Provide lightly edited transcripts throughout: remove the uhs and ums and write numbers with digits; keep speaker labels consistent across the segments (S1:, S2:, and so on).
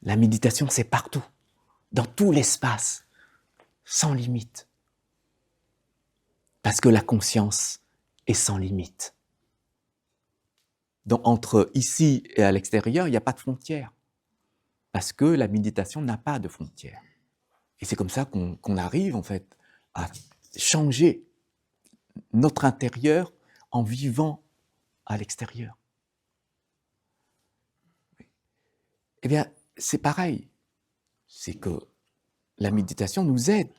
S1: La méditation, c'est partout, dans tout l'espace, sans limite. Parce que la conscience est sans limite. Donc, entre ici et à l'extérieur, il n'y a pas de frontière. Parce que la méditation n'a pas de frontière. Et c'est comme ça qu'on arrive, en fait, à changer notre intérieur en vivant à l'extérieur. Eh bien, c'est pareil. C'est que la méditation nous aide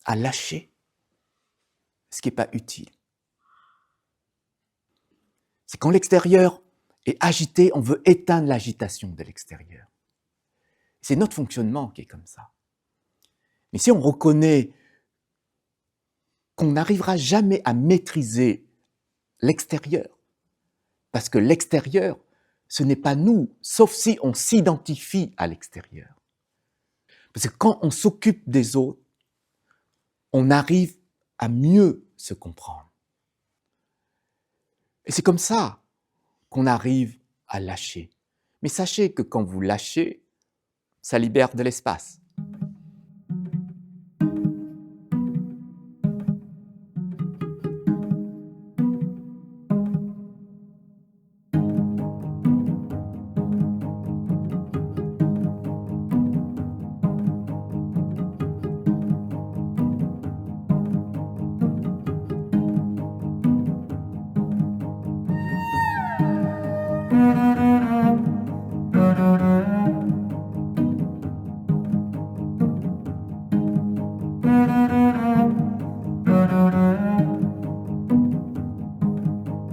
S1: à lâcher ce qui n'est pas utile. C'est quand l'extérieur est agité, on veut éteindre l'agitation de l'extérieur. C'est notre fonctionnement qui est comme ça. Mais si on reconnaît qu'on n'arrivera jamais à maîtriser l'extérieur, parce que l'extérieur, ce n'est pas nous, sauf si on s'identifie à l'extérieur. Parce que quand on s'occupe des autres, on arrive à mieux se comprendre. Et c'est comme ça qu'on arrive à lâcher. Mais sachez que quand vous lâchez, ça libère de l'espace.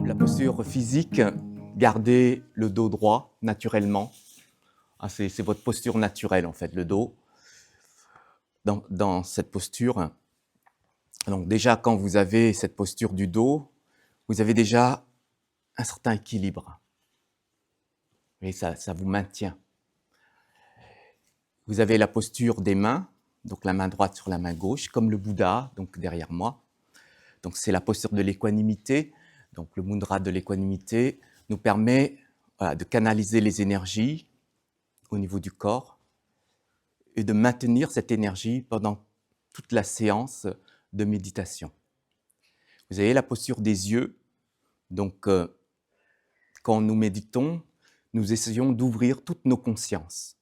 S1: La posture physique, gardez le dos droit naturellement. C'est votre posture naturelle en fait, le dos. Dans cette posture, donc déjà quand vous avez cette posture du dos, vous avez déjà un certain équilibre. Et ça vous maintient. Vous avez la posture des mains, donc la main droite sur la main gauche, comme le Bouddha, donc derrière moi. Donc c'est la posture de l'équanimité. Donc le mudra de l'équanimité nous permet de canaliser les énergies au niveau du corps et de maintenir cette énergie pendant toute la séance de méditation. Vous avez la posture des yeux. Donc quand nous méditons, nous essayons d'ouvrir toutes nos consciences.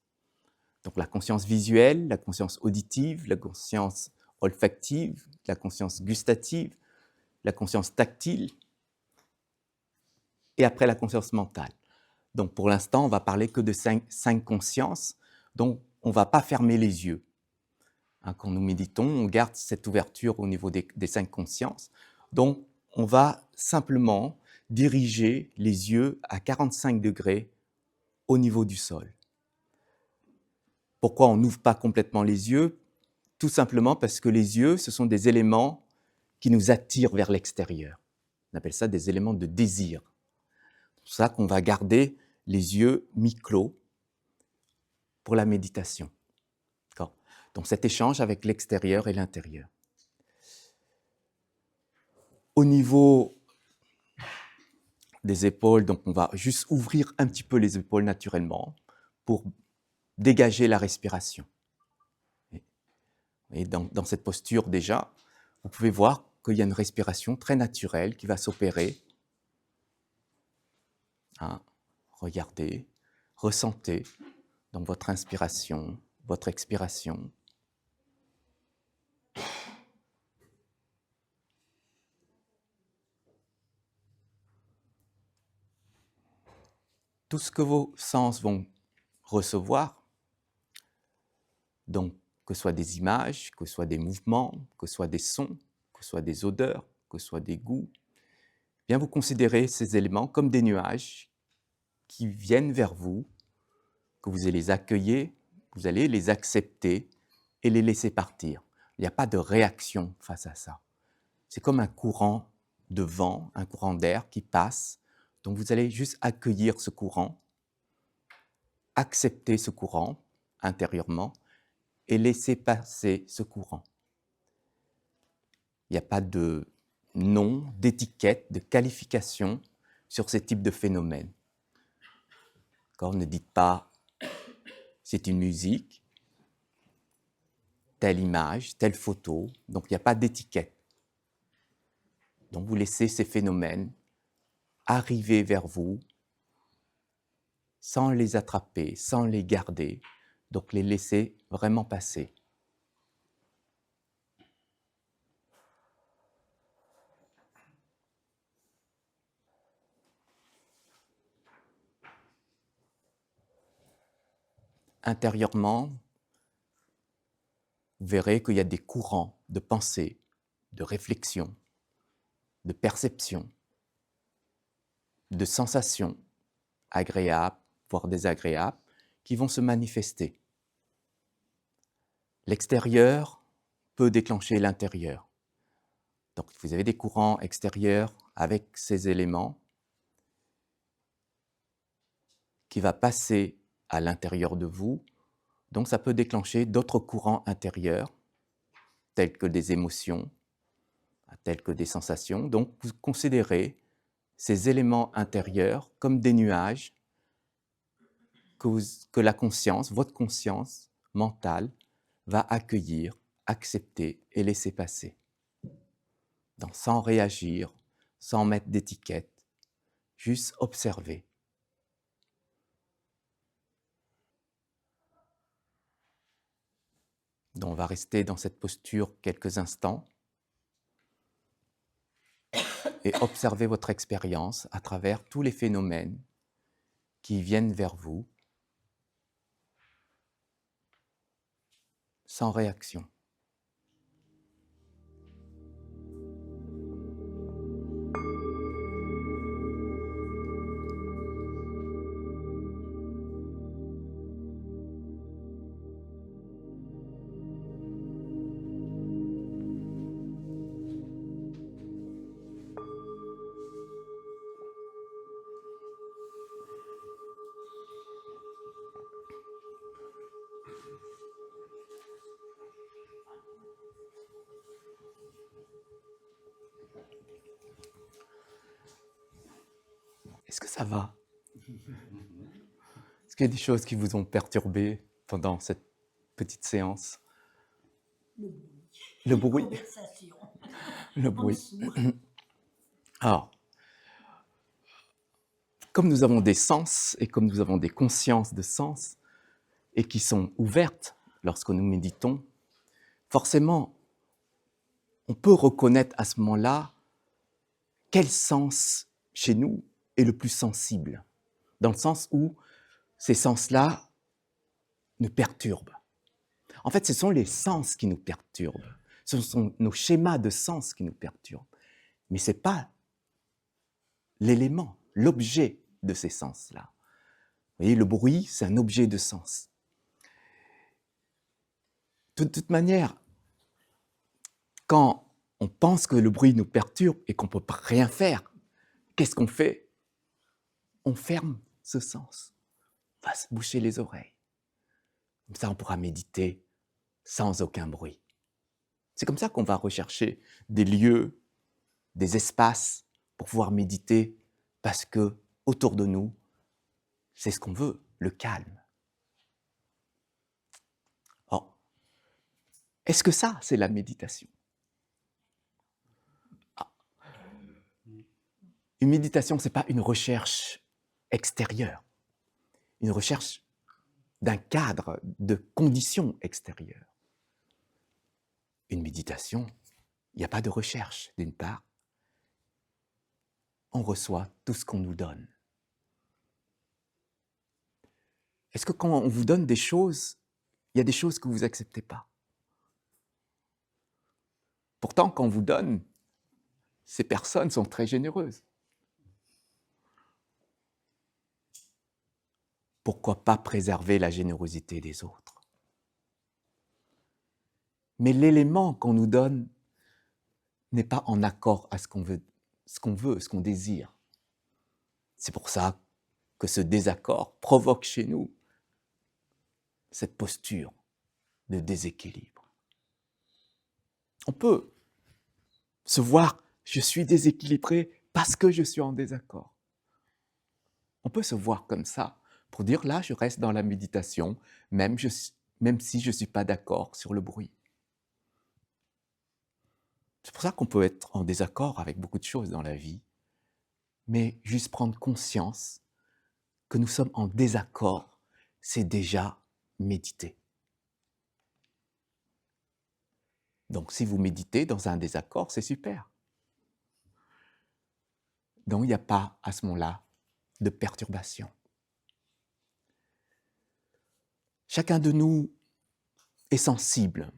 S1: Donc la conscience visuelle, la conscience auditive, la conscience olfactive, la conscience gustative, la conscience tactile, et après la conscience mentale. Donc pour l'instant, on va parler que de cinq consciences, donc on ne va pas fermer les yeux. Quand nous méditons, on garde cette ouverture au niveau des 5 consciences. Donc on va simplement diriger les yeux à 45 degrés au niveau du sol. Pourquoi on n'ouvre pas complètement les yeux? Tout simplement parce que les yeux, ce sont des éléments qui nous attirent vers l'extérieur. On appelle ça des éléments de désir. C'est pour ça qu'on va garder les yeux mi-clos pour la méditation. D'accord? Donc cet échange avec l'extérieur et l'intérieur. Au niveau des épaules, donc on va juste ouvrir un petit peu les épaules naturellement pour dégager la respiration. Et dans cette posture déjà, vous pouvez voir qu'il y a une respiration très naturelle qui va s'opérer. Regardez, ressentez dans votre inspiration, votre expiration. Tout ce que vos sens vont recevoir, donc que ce soit des images, que ce soit des mouvements, que ce soit des sons, que ce soit des odeurs, que ce soit des goûts, bien vous considérez ces éléments comme des nuages qui viennent vers vous, que vous allez les accueillir, vous allez les accepter et les laisser partir. Il n'y a pas de réaction face à ça. C'est comme un courant de vent, un courant d'air qui passe. Donc vous allez juste accueillir ce courant, accepter ce courant intérieurement et laisser passer ce courant. Il n'y a pas de nom, d'étiquette, de qualification sur ces types de phénomènes. D'accord? Ne dites pas c'est une musique, telle image, telle photo. Donc il n'y a pas d'étiquette. Donc vous laissez ces phénomènes arriver vers vous sans les attraper, sans les garder. Donc les laisser vraiment passer. Intérieurement, vous verrez qu'il y a des courants de pensée, de réflexion, de perception, de sensations agréables, voire désagréables, qui vont se manifester. L'extérieur peut déclencher l'intérieur. Donc vous avez des courants extérieurs avec ces éléments qui va passer à l'intérieur de vous. Donc ça peut déclencher d'autres courants intérieurs, tels que des émotions, tels que des sensations. Donc vous considérez ces éléments intérieurs comme des nuages que la conscience, votre conscience mentale, va accueillir, accepter et laisser passer. Donc, sans réagir, sans mettre d'étiquette, juste observer. Donc, on va rester dans cette posture quelques instants et observer votre expérience à travers tous les phénomènes qui viennent vers vous sans réaction. Est-ce que ça va? Est-ce qu'il y a des choses qui vous ont perturbé pendant cette petite séance? Le bruit. Le bruit. Alors, comme nous avons des sens et comme nous avons des consciences de sens et qui sont ouvertes lorsque nous méditons, forcément, on peut reconnaître à ce moment-là quel sens chez nous est le plus sensible, dans le sens où ces sens-là nous perturbent. En fait, ce sont les sens qui nous perturbent. Ce sont nos schémas de sens qui nous perturbent. Mais ce n'est pas l'élément, l'objet de ces sens-là. Vous voyez, le bruit, c'est un objet de sens. De toute manière, quand on pense que le bruit nous perturbe et qu'on ne peut rien faire, qu'est-ce qu'on fait? On ferme ce sens. On va se boucher les oreilles. Comme ça, on pourra méditer sans aucun bruit. C'est comme ça qu'on va rechercher des lieux, des espaces pour pouvoir méditer, parce que autour de nous, c'est ce qu'on veut, le calme. Or, est-ce que ça, c'est la méditation? Une méditation, ce n'est pas une recherche extérieure, une recherche d'un cadre, de conditions extérieures. Une méditation, il n'y a pas de recherche, d'une part. On reçoit tout ce qu'on nous donne. Est-ce que quand on vous donne des choses, il y a des choses que vous n'acceptez pas? Pourtant, quand on vous donne, ces personnes sont très généreuses. Pourquoi pas préserver la générosité des autres? Mais l'élément qu'on nous donne n'est pas en accord à ce qu'on veut, ce qu'on désire. C'est pour ça que ce désaccord provoque chez nous cette posture de déséquilibre. On peut se voir, je suis déséquilibré parce que je suis en désaccord. On peut se voir comme ça pour dire là, je reste dans la méditation, même si je ne suis pas d'accord sur le bruit. C'est pour ça qu'on peut être en désaccord avec beaucoup de choses dans la vie, mais juste prendre conscience que nous sommes en désaccord, c'est déjà méditer. Donc si vous méditez dans un désaccord, c'est super. Donc il n'y a pas à ce moment-là de perturbation. Chacun de nous est sensible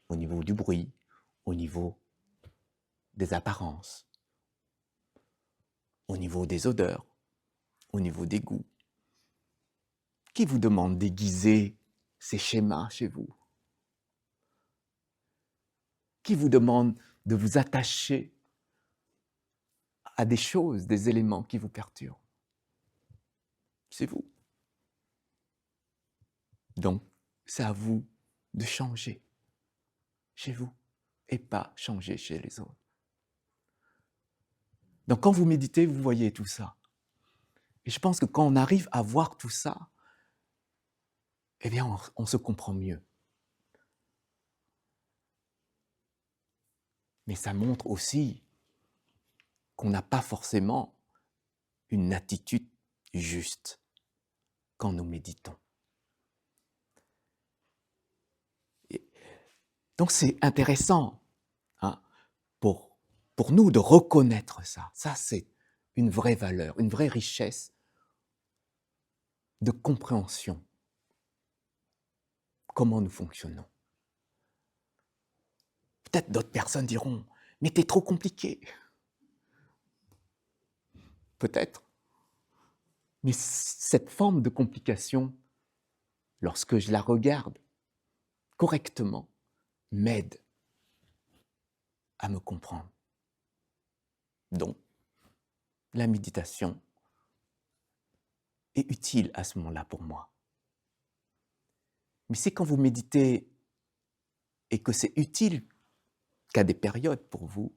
S1: au niveau du bruit, au niveau des apparences, au niveau des odeurs, au niveau des goûts. Qui vous demande d'aiguiser ces schémas chez vous? Qui vous demande de vous attacher à des choses, des éléments qui vous perturbent? C'est vous. Donc, c'est à vous de changer chez vous et pas changer chez les autres. Donc, quand vous méditez, vous voyez tout ça. Et je pense que quand on arrive à voir tout ça, eh bien, on se comprend mieux. Mais ça montre aussi qu'on n'a pas forcément une attitude juste quand nous méditons. Et donc c'est intéressant hein, pour nous de reconnaître ça. Ça, c'est une vraie valeur, une vraie richesse de compréhension. Comment nous fonctionnons. Peut-être d'autres personnes diront « mais t'es trop compliqué ». Peut-être. Mais cette forme de complication, lorsque je la regarde correctement, m'aide à me comprendre. Donc, la méditation est utile à ce moment-là pour moi. Mais c'est quand vous méditez et que c'est utile qu'à des périodes pour vous,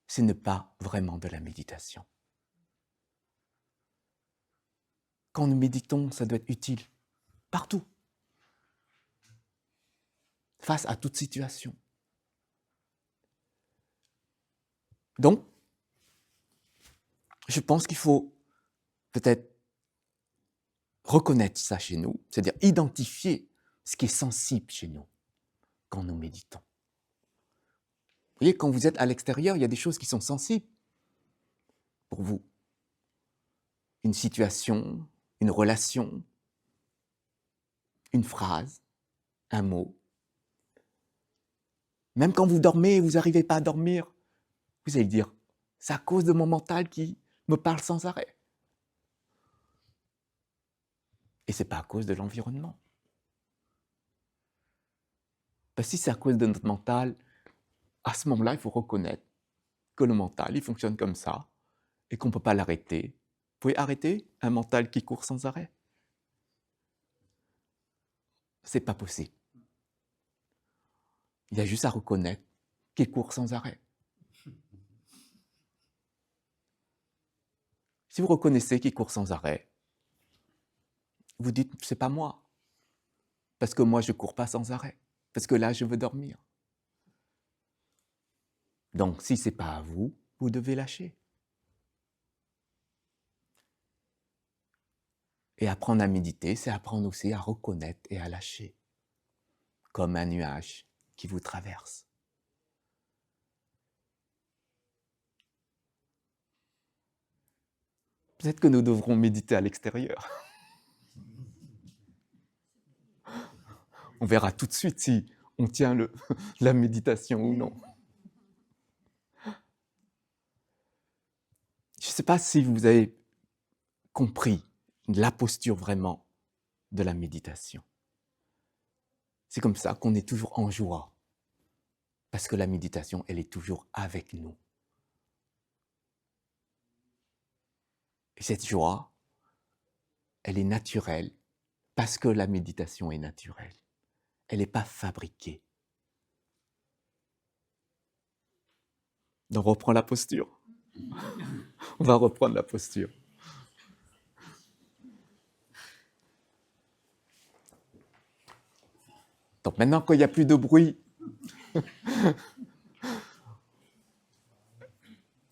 S1: ce n'est pas vraiment de la méditation. Quand nous méditons, ça doit être utile partout, face à toute situation. Donc, je pense qu'il faut peut-être reconnaître ça chez nous, c'est-à-dire identifier ce qui est sensible chez nous quand nous méditons. Vous voyez, quand vous êtes à l'extérieur, il y a des choses qui sont sensibles pour vous. Une situation, une relation, une phrase, un mot. Même quand vous dormez et vous n'arrivez pas à dormir, vous allez dire, c'est à cause de mon mental qui me parle sans arrêt. Et ce n'est pas à cause de l'environnement. Parce que si c'est à cause de notre mental, à ce moment-là, il faut reconnaître que le mental, il fonctionne comme ça et qu'on ne peut pas l'arrêter. Vous pouvez arrêter un mental qui court sans arrêt? Ce n'est pas possible. Il y a juste à reconnaître qu'il court sans arrêt. Si vous reconnaissez qu'il court sans arrêt, vous dites, c'est pas moi. Parce que moi, je ne cours pas sans arrêt. Parce que là, je veux dormir. Donc, si ce n'est pas à vous, vous devez lâcher. Et apprendre à méditer, c'est apprendre aussi à reconnaître et à lâcher. Comme un nuage qui vous traverse. Peut-être que nous devrons méditer à l'extérieur. On verra tout de suite si on tient la méditation ou non. Je ne sais pas si vous avez compris la posture vraiment de la méditation. C'est comme ça qu'on est toujours en joie. Parce que la méditation, elle est toujours avec nous. Et cette joie, elle est naturelle parce que la méditation est naturelle. Elle n'est pas fabriquée. Donc on reprend la posture. On va reprendre la posture. Donc maintenant qu'il n'y a plus de bruit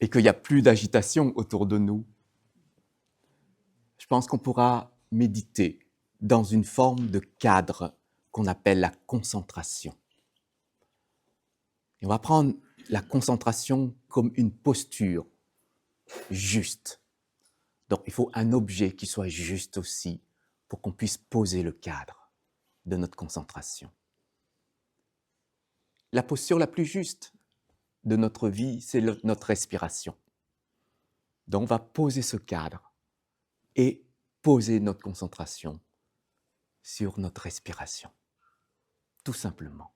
S1: et qu'il n'y a plus d'agitation autour de nous, je pense qu'on pourra méditer dans une forme de cadre qu'on appelle la concentration. Et on va prendre la concentration comme une posture juste. Donc il faut un objet qui soit juste aussi pour qu'on puisse poser le cadre de notre concentration. La posture la plus juste de notre vie, c'est notre respiration. Donc on va poser ce cadre et poser notre concentration sur notre respiration, tout simplement.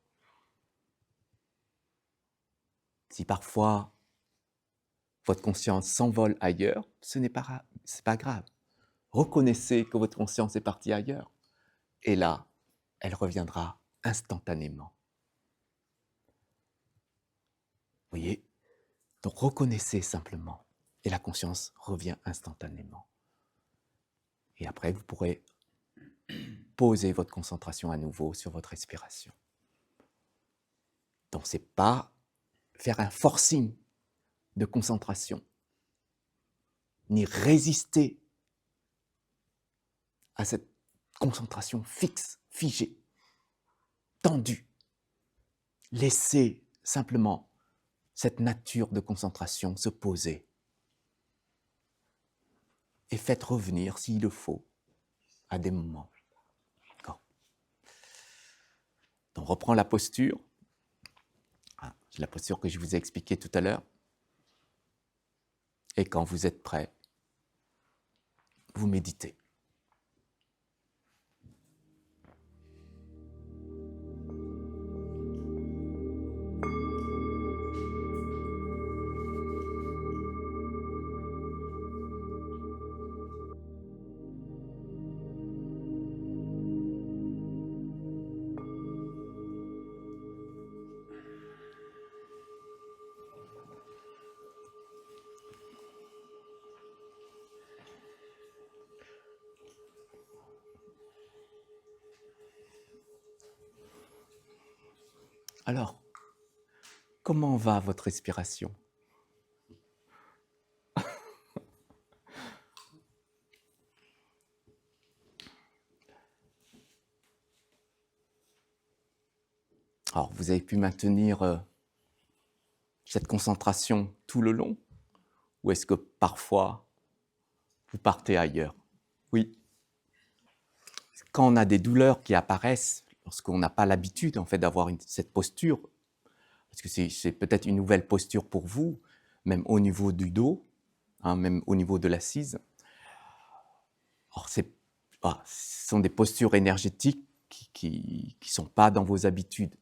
S1: Si parfois votre conscience s'envole ailleurs, ce n'est pas grave. Reconnaissez que votre conscience est partie ailleurs. Et là, elle reviendra instantanément. Vous voyez? Donc reconnaissez simplement. Et la conscience revient instantanément. Et après, vous pourrez poser votre concentration à nouveau sur votre respiration. Donc ce n'est pas faire un forcing de concentration, ni résister à cette concentration fixe, figée, tendue. Laissez simplement cette nature de concentration se poser. Et faites revenir, s'il le faut, à des moments. D'accord. Donc, on reprend la posture. C'est la posture que je vous ai expliquée tout à l'heure. Et quand vous êtes prêt, vous méditez. Alors, comment va votre respiration ? Alors, vous avez pu maintenir cette concentration tout le long ? Ou est-ce que parfois, vous partez ailleurs ? Oui. Quand on a des douleurs qui apparaissent, lorsqu'on n'a pas l'habitude en fait, d'avoir cette posture, parce que c'est peut-être une nouvelle posture pour vous, même au niveau du dos, même au niveau de l'assise. Alors, ce sont des postures énergétiques qui ne sont pas dans vos habitudes.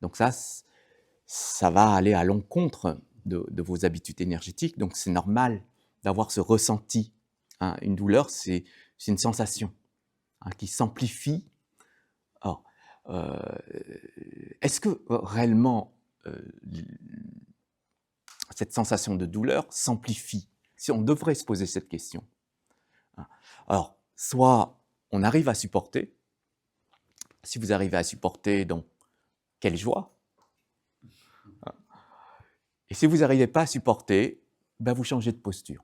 S1: Donc ça va aller à l'encontre de vos habitudes énergétiques. Donc c'est normal d'avoir ce ressenti. Une douleur, c'est une sensation qui s'amplifie. Alors, est-ce que réellement cette sensation de douleur s'amplifie ? Si on devrait se poser cette question. Alors, soit on arrive à supporter. Si vous arrivez à supporter, donc, quelle joie. Et si vous n'arrivez pas à supporter, ben vous changez de posture.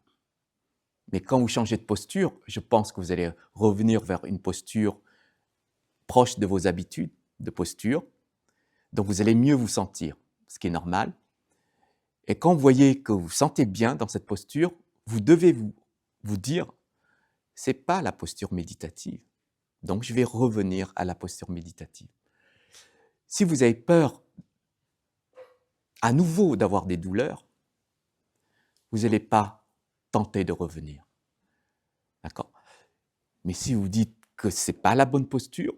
S1: Mais quand vous changez de posture, je pense que vous allez revenir vers une posture proche de vos habitudes de posture. Donc vous allez mieux vous sentir, ce qui est normal. Et quand vous voyez que vous vous sentez bien dans cette posture, vous devez vous dire, ce n'est pas la posture méditative. Donc je vais revenir à la posture méditative. Si vous avez peur à nouveau d'avoir des douleurs, vous n'allez pas tenter de revenir. D'accord ? Mais si vous dites que ce n'est pas la bonne posture,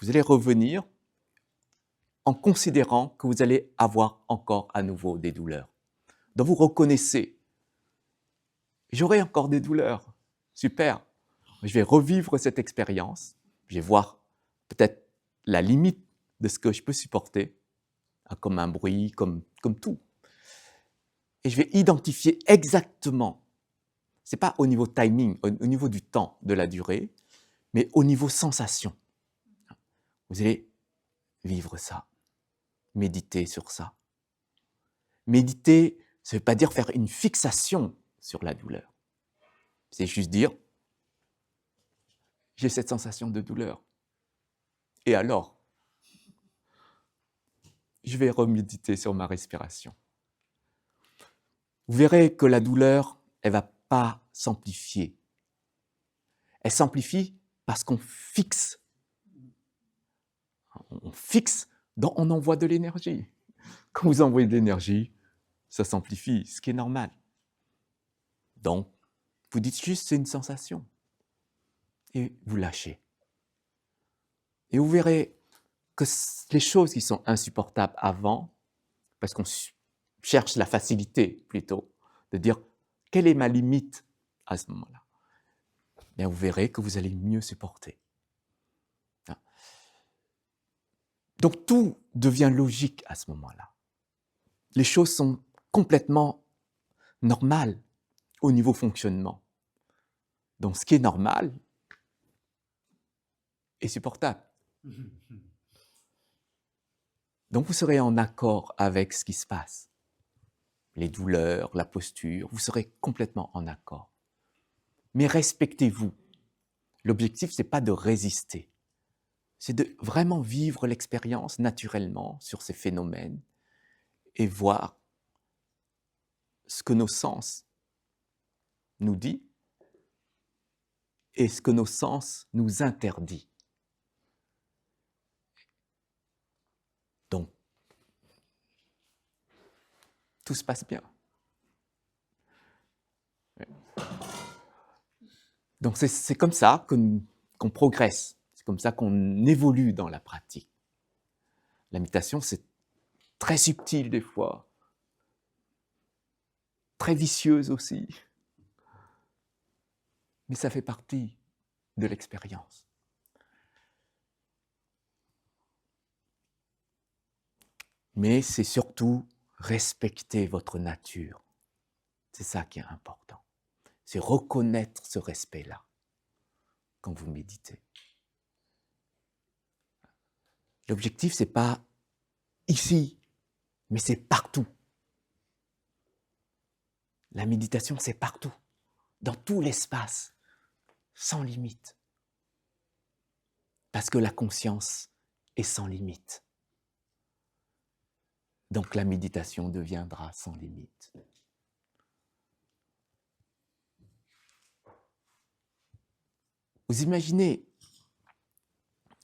S1: vous allez revenir en considérant que vous allez avoir encore à nouveau des douleurs. Donc vous reconnaissez, j'aurai encore des douleurs, super, je vais revivre cette expérience, je vais voir peut-être la limite de ce que je peux supporter, comme un bruit, comme tout. Et je vais identifier exactement, ce n'est pas au niveau timing, au niveau du temps, de la durée, mais au niveau sensation. Vous allez vivre ça, méditer sur ça. Méditer, ça ne veut pas dire faire une fixation sur la douleur. C'est juste dire, j'ai cette sensation de douleur. Et alors, je vais reméditer sur ma respiration. Vous verrez que la douleur, elle ne va pas s'amplifier. Elle s'amplifie parce qu'on fixe. On fixe, on envoie de l'énergie. Quand vous envoyez de l'énergie, ça s'amplifie, ce qui est normal. Donc, vous dites juste c'est une sensation. Et vous lâchez. Et vous verrez que les choses qui sont insupportables avant, parce qu'on cherche la facilité plutôt, de dire quelle est ma limite à ce moment-là, bien vous verrez que vous allez mieux supporter. Donc tout devient logique à ce moment-là. Les choses sont complètement normales au niveau fonctionnement. Donc ce qui est normal est supportable. Donc vous serez en accord avec ce qui se passe. Les douleurs, la posture, vous serez complètement en accord. Mais respectez-vous. L'objectif, ce n'est pas de résister. C'est de vraiment vivre l'expérience naturellement sur ces phénomènes et voir ce que nos sens nous disent et ce que nos sens nous interdit. Donc, tout se passe bien. Donc, c'est comme ça qu'on progresse, c'est comme ça qu'on évolue dans la pratique. La méditation, c'est très subtil des fois, très vicieuse aussi, mais ça fait partie de l'expérience. Mais c'est surtout respecter votre nature. C'est ça qui est important. C'est reconnaître ce respect-là quand vous méditez. L'objectif, ce n'est pas ici, mais c'est partout. La méditation, c'est partout, dans tout l'espace, sans limite. Parce que la conscience est sans limite. Donc la méditation deviendra sans limite. Vous imaginez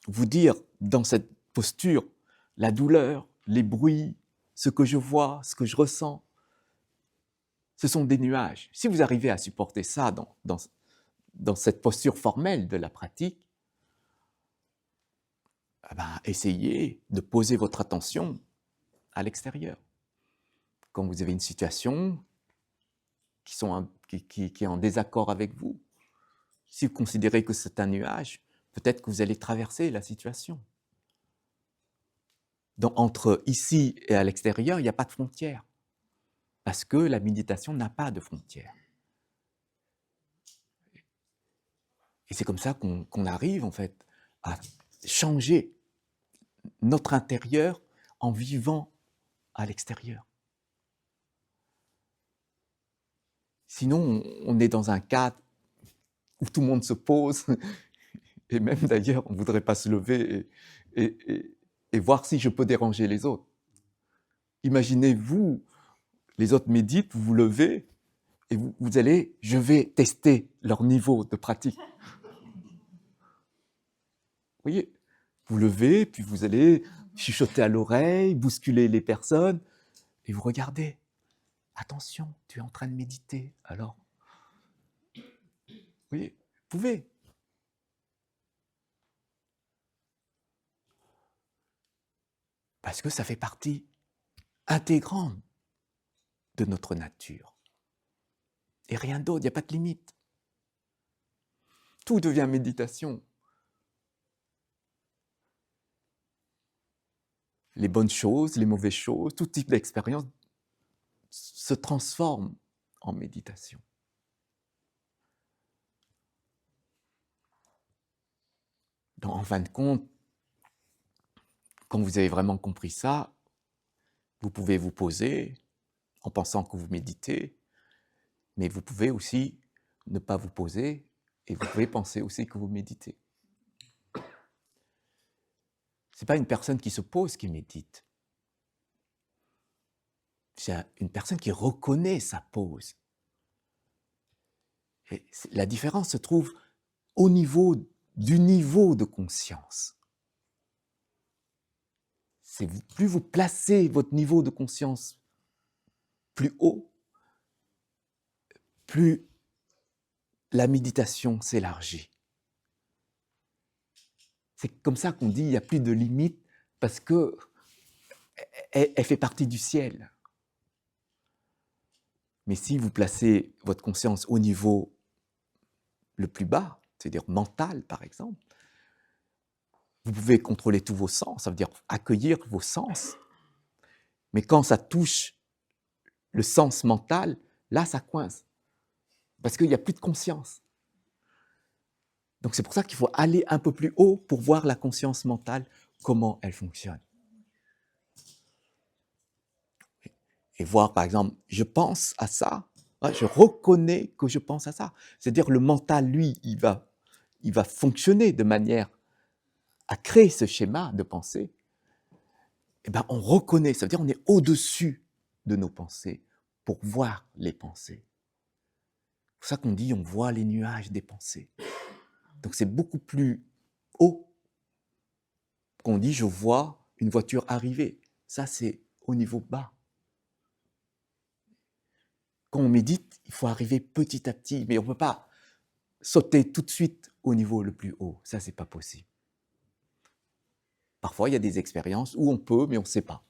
S1: vous dire dans cette posture, la douleur, les bruits, ce que je vois, ce que je ressens, ce sont des nuages. Si vous arrivez à supporter ça dans cette posture formelle de la pratique, eh ben, essayez de poser votre attention à l'extérieur. Quand vous avez une situation qui est en désaccord avec vous, si vous considérez que c'est un nuage, peut-être que vous allez traverser la situation. Donc, entre ici et à l'extérieur, il n'y a pas de frontière. Parce que la méditation n'a pas de frontière. Et c'est comme ça qu'on arrive, en fait, à changer notre intérieur en vivant à l'extérieur. Sinon, on est dans un cadre où tout le monde se pose, et même d'ailleurs, on ne voudrait pas se lever et voir si je peux déranger les autres. Imaginez-vous, les autres méditent, vous vous levez, et vous allez, je vais tester leur niveau de pratique. Vous voyez, vous levez, puis vous allez chuchoter à l'oreille, bousculer les personnes, et vous regardez. Attention, tu es en train de méditer, alors. Vous voyez, vous pouvez. Parce que ça fait partie intégrante de notre nature. Et rien d'autre, il n'y a pas de limite. Tout devient méditation. Les bonnes choses, les mauvaises choses, tout type d'expérience se transforme en méditation. Donc, en fin de compte, quand vous avez vraiment compris ça, vous pouvez vous poser en pensant que vous méditez, mais vous pouvez aussi ne pas vous poser et vous pouvez penser aussi que vous méditez. Ce n'est pas une personne qui se pose qui médite. C'est une personne qui reconnaît sa pose. Et la différence se trouve au niveau du niveau de conscience. Plus vous placez votre niveau de conscience plus haut, plus la méditation s'élargit. C'est comme ça qu'on dit qu'il n'y a plus de limite parce qu'elle fait partie du ciel. Mais si vous placez votre conscience au niveau le plus bas, c'est-à-dire mental par exemple, vous pouvez contrôler tous vos sens, ça veut dire accueillir vos sens. Mais quand ça touche le sens mental, là ça coince. Parce qu'il n'y a plus de conscience. Donc c'est pour ça qu'il faut aller un peu plus haut pour voir la conscience mentale, comment elle fonctionne. Et voir par exemple, je pense à ça, je reconnais que je pense à ça. C'est-à-dire le mental, lui, il va fonctionner de manière à créer ce schéma de pensée. Eh bien, on reconnaît, ça veut dire on est au-dessus de nos pensées pour voir les pensées. C'est pour ça qu'on dit on voit les nuages des pensées. Donc c'est beaucoup plus haut qu'on dit je vois une voiture arriver. Ça c'est au niveau bas. Quand on médite, il faut arriver petit à petit, mais on ne peut pas sauter tout de suite au niveau le plus haut. Ça c'est pas possible. Parfois il y a des expériences où on peut, mais on ne sait pas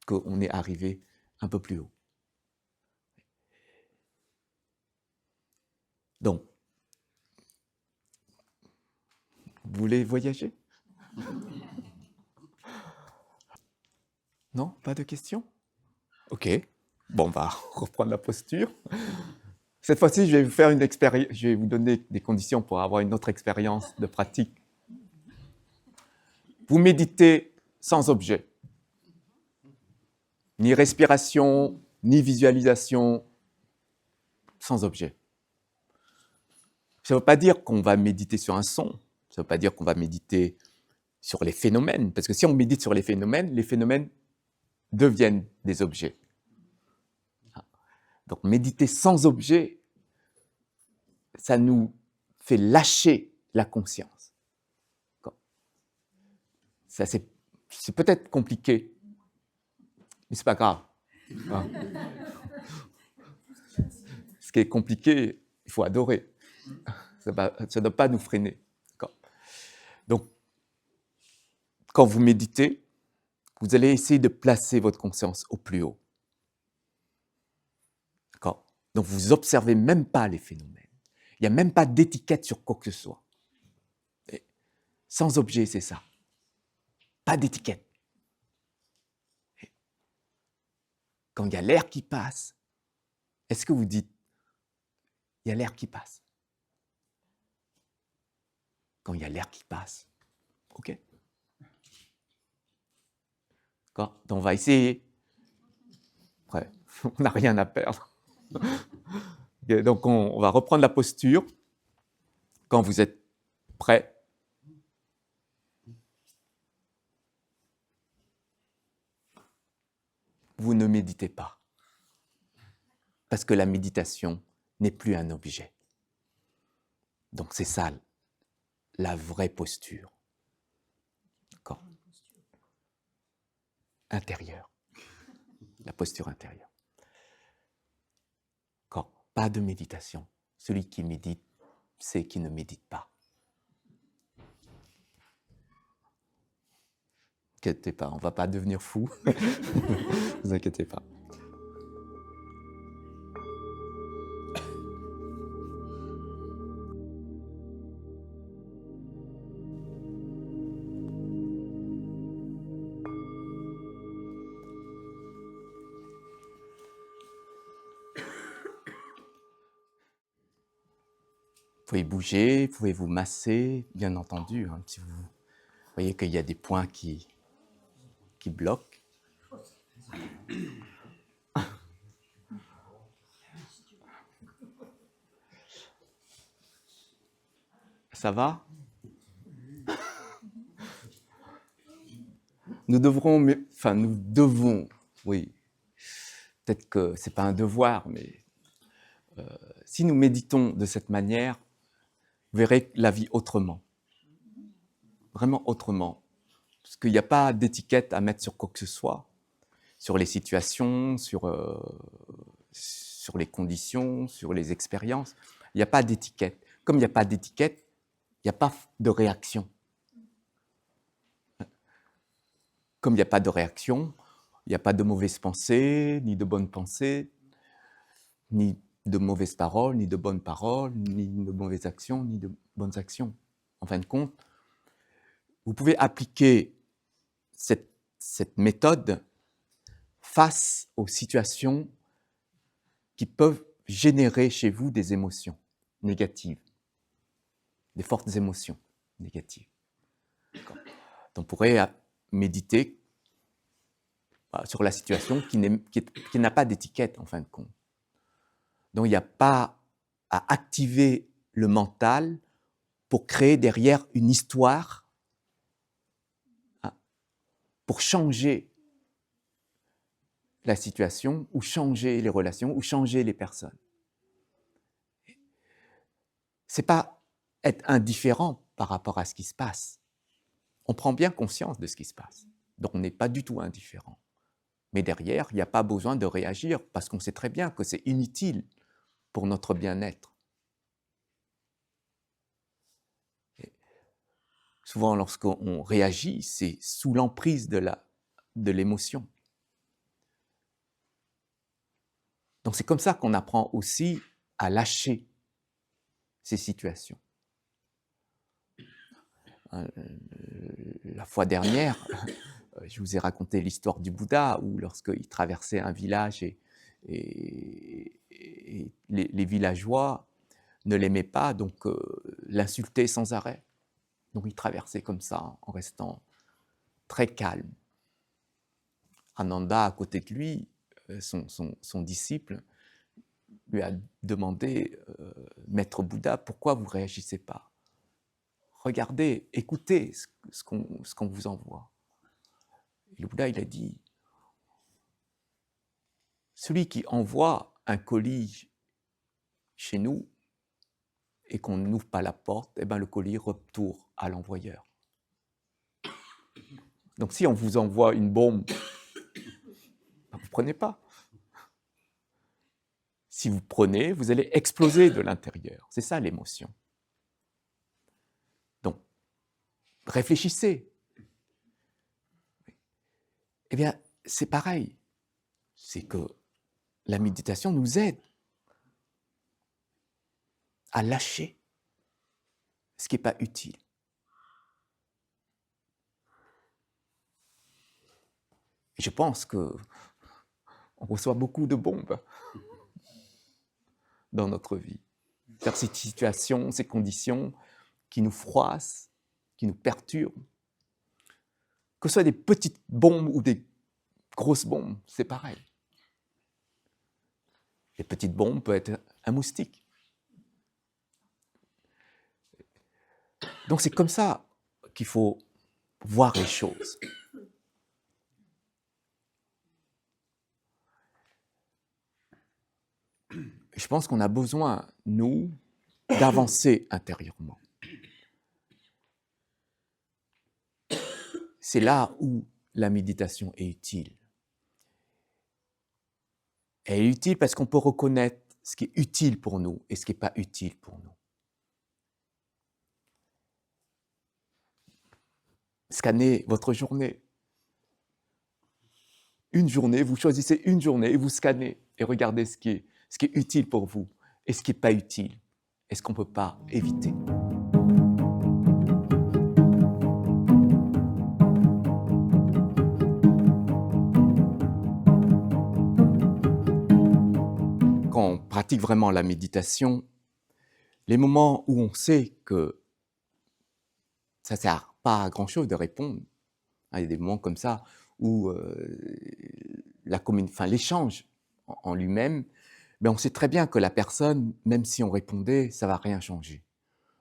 S1: qu'on est arrivé un peu plus haut. Donc, vous voulez voyager? Non? Pas de questions? Ok. Bon, on va reprendre la posture. Cette fois-ci, je vais vous faire une expérience. Je vais vous donner des conditions pour avoir une autre expérience de pratique. Vous méditez sans objet. Ni respiration, ni visualisation, sans objet. Ça ne veut pas dire qu'on va méditer sur un son. Ça ne veut pas dire qu'on va méditer sur les phénomènes. Parce que si on médite sur les phénomènes deviennent des objets. Donc méditer sans objet, ça nous fait lâcher la conscience. Ça, c'est peut-être compliqué, mais c'est pas grave. Hein. Ce qui est compliqué, il faut adorer. Ça ne doit pas nous freiner. Donc, quand vous méditez, vous allez essayer de placer votre conscience au plus haut. D'accord ? Donc, vous observez même pas les phénomènes. Il n'y a même pas d'étiquette sur quoi que ce soit. Et sans objet, c'est ça. Pas d'étiquette. Et quand il y a l'air qui passe, est-ce que vous dites, il y a l'air qui passe? Quand il y a l'air qui passe, ok? Donc, on va essayer. Après, on n'a rien à perdre. Okay, donc, on va reprendre la posture. Quand vous êtes prêt, vous ne méditez pas. Parce que la méditation n'est plus un objet. Donc, c'est ça, la vraie posture. D'accord ? Intérieure. La posture intérieure. D'accord ? Pas de méditation. Celui qui médite, c'est qui ne médite pas. Ne vous inquiétez pas, on ne va pas devenir fou. Ne vous inquiétez pas. Vous pouvez bouger, vous pouvez vous masser, bien entendu. Hein, si vous voyez qu'il y a des points qui bloquent. Ça va? Nous devons, oui, peut-être que ce n'est pas un devoir, mais si nous méditons de cette manière, vous verrez la vie autrement. Vraiment autrement. Parce qu'il n'y a pas d'étiquette à mettre sur quoi que ce soit, sur les situations, sur les conditions, sur les expériences. Il n'y a pas d'étiquette. Comme il n'y a pas d'étiquette, il n'y a pas de réaction. Comme il n'y a pas de réaction, il n'y a pas de mauvaises pensées, ni de bonnes pensées, ni de mauvaises paroles, ni de bonnes paroles, ni de mauvaises actions, ni de bonnes actions. En fin de compte, vous pouvez appliquer cette méthode face aux situations qui peuvent générer chez vous des émotions négatives, des fortes émotions négatives. Donc, on pourrait méditer sur la situation qui n'a pas d'étiquette, en fin de compte. Donc, il n'y a pas à activer le mental pour créer derrière une histoire, pour changer la situation, ou changer les relations, ou changer les personnes. Ce n'est pas être indifférent par rapport à ce qui se passe. On prend bien conscience de ce qui se passe. Donc, on n'est pas du tout indifférent. Mais derrière, il n'y a pas besoin de réagir parce qu'on sait très bien que c'est inutile pour notre bien-être. Et souvent, lorsqu'on réagit, c'est sous l'emprise de l'émotion. Donc, c'est comme ça qu'on apprend aussi à lâcher ces situations. La fois dernière, je vous ai raconté l'histoire du Bouddha où lorsqu'il traversait un village et les villageois ne l'aimaient pas, donc l'insultaient sans arrêt. Donc il traversait comme ça, en restant très calme. Ananda, à côté de lui, son disciple, lui a demandé « Maître Bouddha, pourquoi vous ne réagissez pas ? Regardez, écoutez ce qu'on vous envoie. » Et le Bouddha, il a dit « Celui qui envoie un colis chez nous et qu'on n'ouvre pas la porte, eh ben le colis retourne à l'envoyeur. Donc si on vous envoie une bombe, vous ne prenez pas. Si vous prenez, vous allez exploser de l'intérieur. C'est ça l'émotion. Donc, réfléchissez. Eh bien, c'est pareil. C'est que la méditation nous aide à lâcher ce qui n'est pas utile. Et je pense qu'on reçoit beaucoup de bombes dans notre vie. Vers ces situations, ces conditions qui nous froissent, qui nous perturbent. Que ce soit des petites bombes ou des grosses bombes, c'est pareil. Les petites bombes peuvent être un moustique. Donc c'est comme ça qu'il faut voir les choses. Je pense qu'on a besoin, nous, d'avancer intérieurement. C'est là où la méditation est utile. Elle est utile parce qu'on peut reconnaître ce qui est utile pour nous et ce qui n'est pas utile pour nous. Scannez votre journée. Une journée, vous choisissez une journée et vous scannez et regardez ce qui est utile pour vous et ce qui n'est pas utile et ce qu'on ne peut pas éviter. Quand on pratique vraiment la méditation, les moments où on sait que ça ne sert pas à grand-chose de répondre. Il y a des moments comme ça où l'échange en lui-même, mais on sait très bien que la personne, même si on répondait, ça ne va rien changer.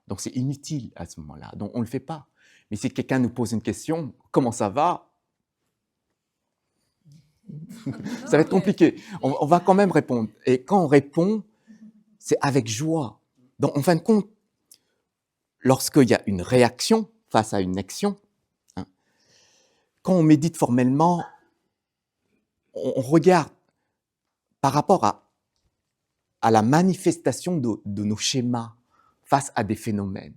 S1: Donc c'est inutile à ce moment-là, donc on ne le fait pas. Mais si quelqu'un nous pose une question, comment ça va? Ça va être compliqué. On va quand même répondre. Et quand on répond, c'est avec joie. Donc en fin de compte, lorsqu'il y a une réaction face à une action, hein, quand on médite formellement, on regarde par rapport à la manifestation de nos schémas face à des phénomènes.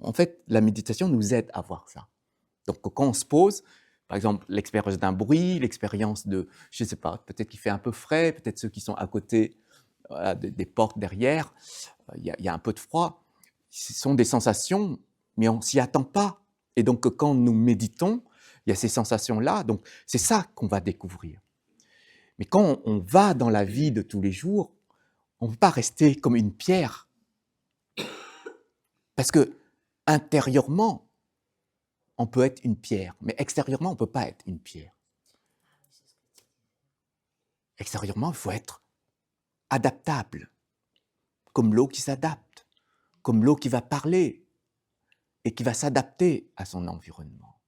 S1: En fait, la méditation nous aide à voir ça. Donc, quand on se pose, par exemple, l'expérience d'un bruit, l'expérience de, je ne sais pas, peut-être qu'il fait un peu frais, peut-être ceux qui sont à côté voilà, des portes derrière, il y a un peu de froid. Ce sont des sensations, mais on ne s'y attend pas. Et donc, quand nous méditons, il y a ces sensations-là. Donc, c'est ça qu'on va découvrir. Mais quand on va dans la vie de tous les jours, on ne peut pas rester comme une pierre. Parce que intérieurement, on peut être une pierre, mais extérieurement, on ne peut pas être une pierre. Extérieurement, il faut être adaptable, comme l'eau qui s'adapte, comme l'eau qui va parler et qui va s'adapter à son environnement.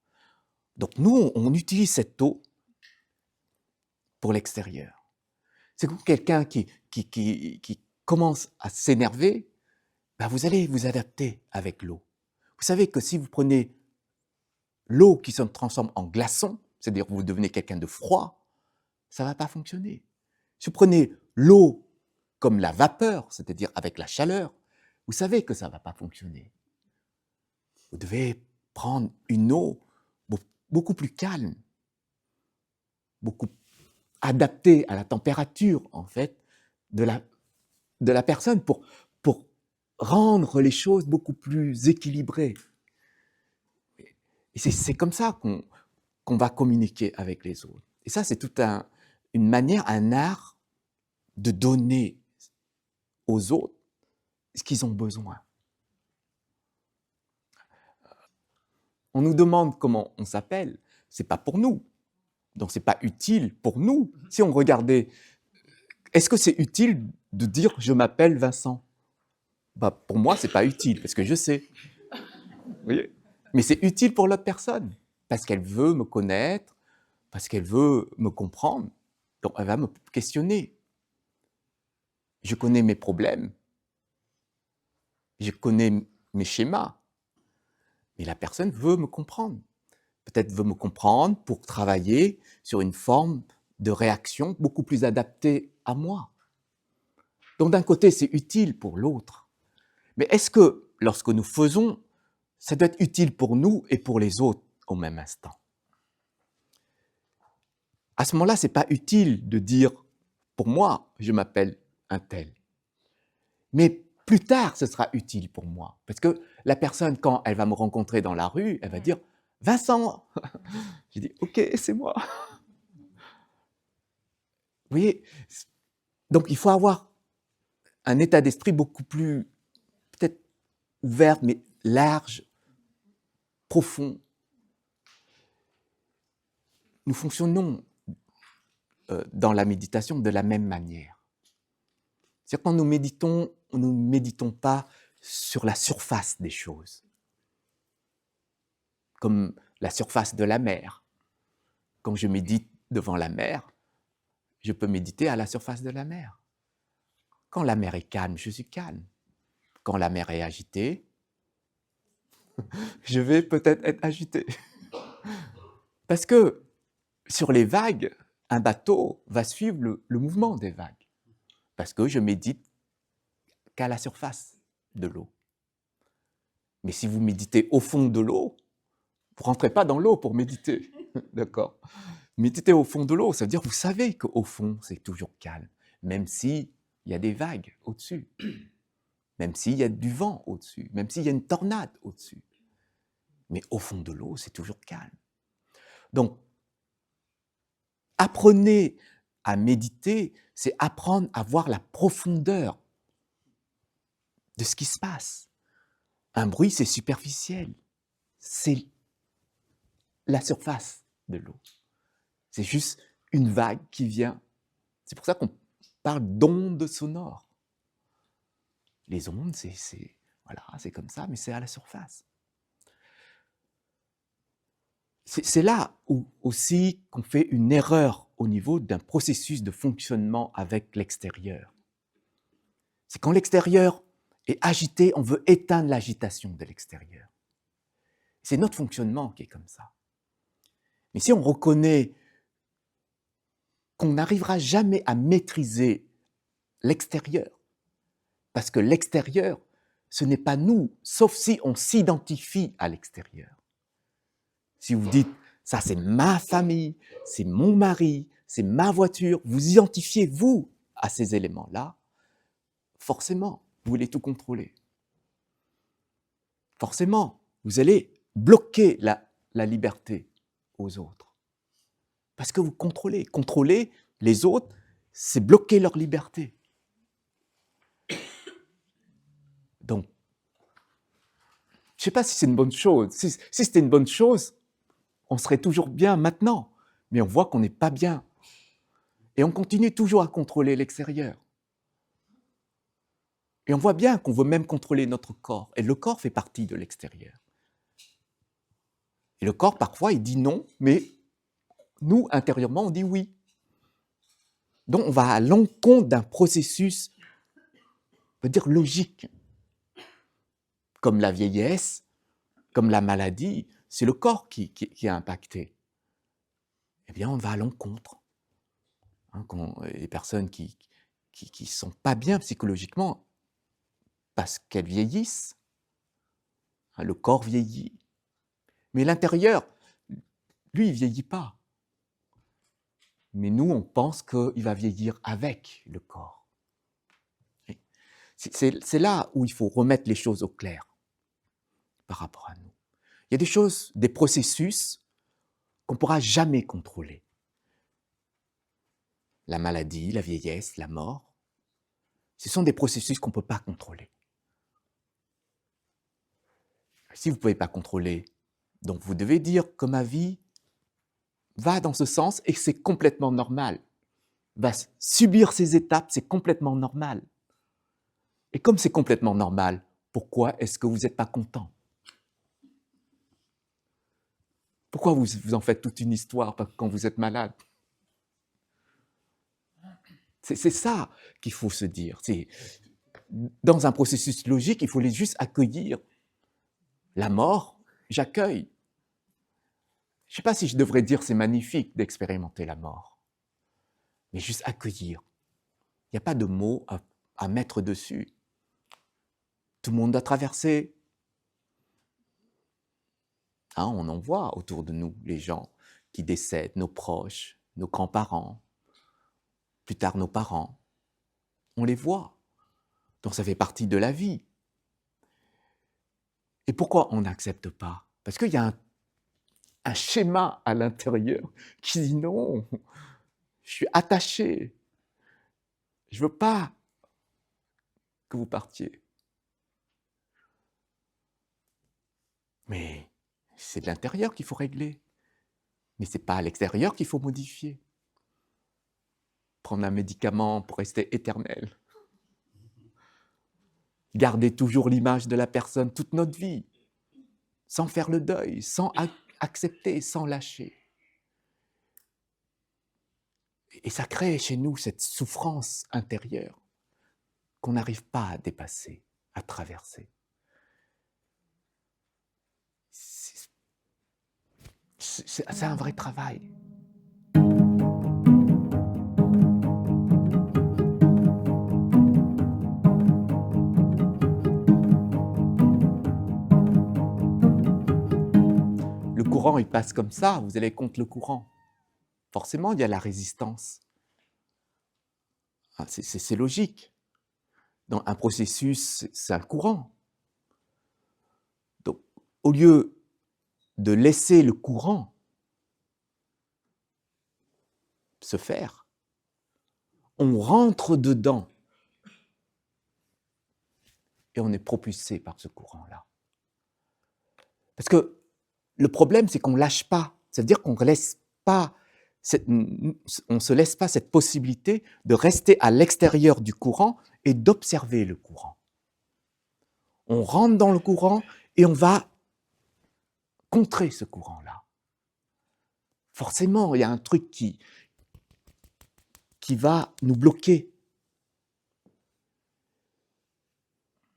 S1: Donc nous, on utilise cette eau pour l'extérieur. C'est comme quelqu'un qui commence à s'énerver, ben vous allez vous adapter avec l'eau. Vous savez que si vous prenez l'eau qui se transforme en glaçon, c'est-à-dire que vous devenez quelqu'un de froid, ça ne va pas fonctionner. Si vous prenez l'eau comme la vapeur, c'est-à-dire avec la chaleur, vous savez que ça ne va pas fonctionner. Vous devez prendre une eau beaucoup plus calme, beaucoup adaptée à la température, en fait, de la personne pour rendre les choses beaucoup plus équilibrées. Et c'est comme ça qu'on va communiquer avec les autres. Et ça, c'est toute une manière, un art de donner aux autres ce qu'ils ont besoin. On nous demande comment on s'appelle, c'est pas pour nous. Donc c'est pas utile pour nous. Si on regardait, est-ce que c'est utile de dire je m'appelle Vincent? Bah, pour moi, c'est pas utile parce que je sais. Vous voyez? Mais c'est utile pour l'autre personne parce qu'elle veut me connaître, parce qu'elle veut me comprendre. Donc elle va me questionner. Je connais mes problèmes, je connais mes schémas, mais la personne veut me comprendre. Peut-être veut me comprendre pour travailler sur une forme de réaction beaucoup plus adaptée à moi. Donc d'un côté, c'est utile pour l'autre. Mais est-ce que lorsque nous faisons, ça doit être utile pour nous et pour les autres au même instant? À ce moment-là, ce n'est pas utile de dire « pour moi, je m'appelle un tel ». Mais plus tard, ce sera utile pour moi. Parce que la personne, quand elle va me rencontrer dans la rue, elle va dire « Vincent !» Je dis « Ok, c'est moi !» Vous voyez? Donc il faut avoir un état d'esprit beaucoup plus, peut-être ouvert, mais large, profond. Nous fonctionnons dans la méditation de la même manière. C'est-à-dire quand nous ne méditons pas sur la surface des choses, comme la surface de la mer. Quand je médite devant la mer, je peux méditer à la surface de la mer. Quand la mer est calme, je suis calme. Quand la mer est agitée, je vais peut-être être agité. Parce que sur les vagues, un bateau va suivre le mouvement des vagues. Parce que je médite qu'à la surface de l'eau. Mais si vous méditez au fond de l'eau, vous ne rentrez pas dans l'eau pour méditer. D'accord? Méditer au fond de l'eau, ça veut dire que vous savez qu'au fond, c'est toujours calme, même s'il y a des vagues au-dessus, même s'il y a du vent au-dessus, même s'il y a une tornade au-dessus. Mais au fond de l'eau, c'est toujours calme. Donc, apprenez à méditer, c'est apprendre à voir la profondeur de ce qui se passe. Un bruit, c'est superficiel, c'est la surface de l'eau. C'est juste une vague qui vient. C'est pour ça qu'on parle d'ondes sonores. Les ondes, c'est comme ça, mais c'est à la surface. C'est là où aussi qu'on fait une erreur au niveau d'un processus de fonctionnement avec l'extérieur. C'est quand l'extérieur est agité, on veut éteindre l'agitation de l'extérieur. C'est notre fonctionnement qui est comme ça. Mais si on reconnaît qu'on n'arrivera jamais à maîtriser l'extérieur, parce que l'extérieur, ce n'est pas nous, sauf si on s'identifie à l'extérieur. Si vous dites, ça c'est ma famille, c'est mon mari, c'est ma voiture, vous identifiez vous à ces éléments-là, forcément, vous voulez tout contrôler. Forcément, vous allez bloquer la liberté aux autres. Parce que vous contrôlez. Contrôler les autres, c'est bloquer leur liberté. Donc, je ne sais pas si c'est une bonne chose. Si c'était une bonne chose, on serait toujours bien maintenant. Mais on voit qu'on n'est pas bien. Et on continue toujours à contrôler l'extérieur. Et on voit bien qu'on veut même contrôler notre corps. Et le corps fait partie de l'extérieur. Et le corps, parfois, il dit non, mais nous, intérieurement, on dit oui. Donc, on va à l'encontre d'un processus, on peut dire, logique. Comme la vieillesse, comme la maladie, c'est le corps qui est impacté. Eh bien, on va à l'encontre. Quand les personnes qui ne sont pas bien psychologiquement, parce qu'elles vieillissent, le corps vieillit. Mais l'intérieur, lui, il ne vieillit pas. Mais nous, on pense qu'il va vieillir avec le corps. C'est là où il faut remettre les choses au clair par rapport à nous. Il y a des choses, des processus qu'on ne pourra jamais contrôler. La maladie, la vieillesse, la mort, ce sont des processus qu'on ne peut pas contrôler. Si vous ne pouvez pas contrôler, donc vous devez dire que ma vie va dans ce sens et que c'est complètement normal. Va subir ces étapes, c'est complètement normal. Et comme c'est complètement normal, pourquoi est-ce que vous n'êtes pas content? Pourquoi vous en faites toute une histoire quand vous êtes malade? C'est ça qu'il faut se dire. Dans un processus logique, il faut juste accueillir la mort. J'accueille. Je ne sais pas si je devrais dire c'est magnifique d'expérimenter la mort, mais juste accueillir. Il n'y a pas de mots à mettre dessus. Tout le monde a traversé. On en voit autour de nous les gens qui décèdent, nos proches, nos grands-parents, plus tard nos parents. On les voit. Donc ça fait partie de la vie. Et pourquoi on n'accepte pas? Parce qu'il y a un schéma à l'intérieur qui dit non, je suis attaché, je ne veux pas que vous partiez. Mais c'est de l'intérieur qu'il faut régler. Mais ce n'est pas à l'extérieur qu'il faut modifier. Prendre un médicament pour rester éternel. Garder toujours l'image de la personne toute notre vie, sans faire le deuil, sans accepter, sans lâcher. Et ça crée chez nous cette souffrance intérieure qu'on n'arrive pas à dépasser, à traverser. C'est un vrai travail. Le courant, il passe comme ça, vous allez contre le courant. Forcément, il y a la résistance. C'est logique. Dans un processus, c'est un courant. Donc, au lieu de laisser le courant se faire, on rentre dedans et on est propulsé par ce courant-là. Parce que le problème, c'est qu'on ne lâche pas. Ça veut dire qu'on ne se laisse pas cette possibilité de rester à l'extérieur du courant et d'observer le courant. On rentre dans le courant et on va contrer ce courant-là. Forcément, il y a un truc qui va nous bloquer.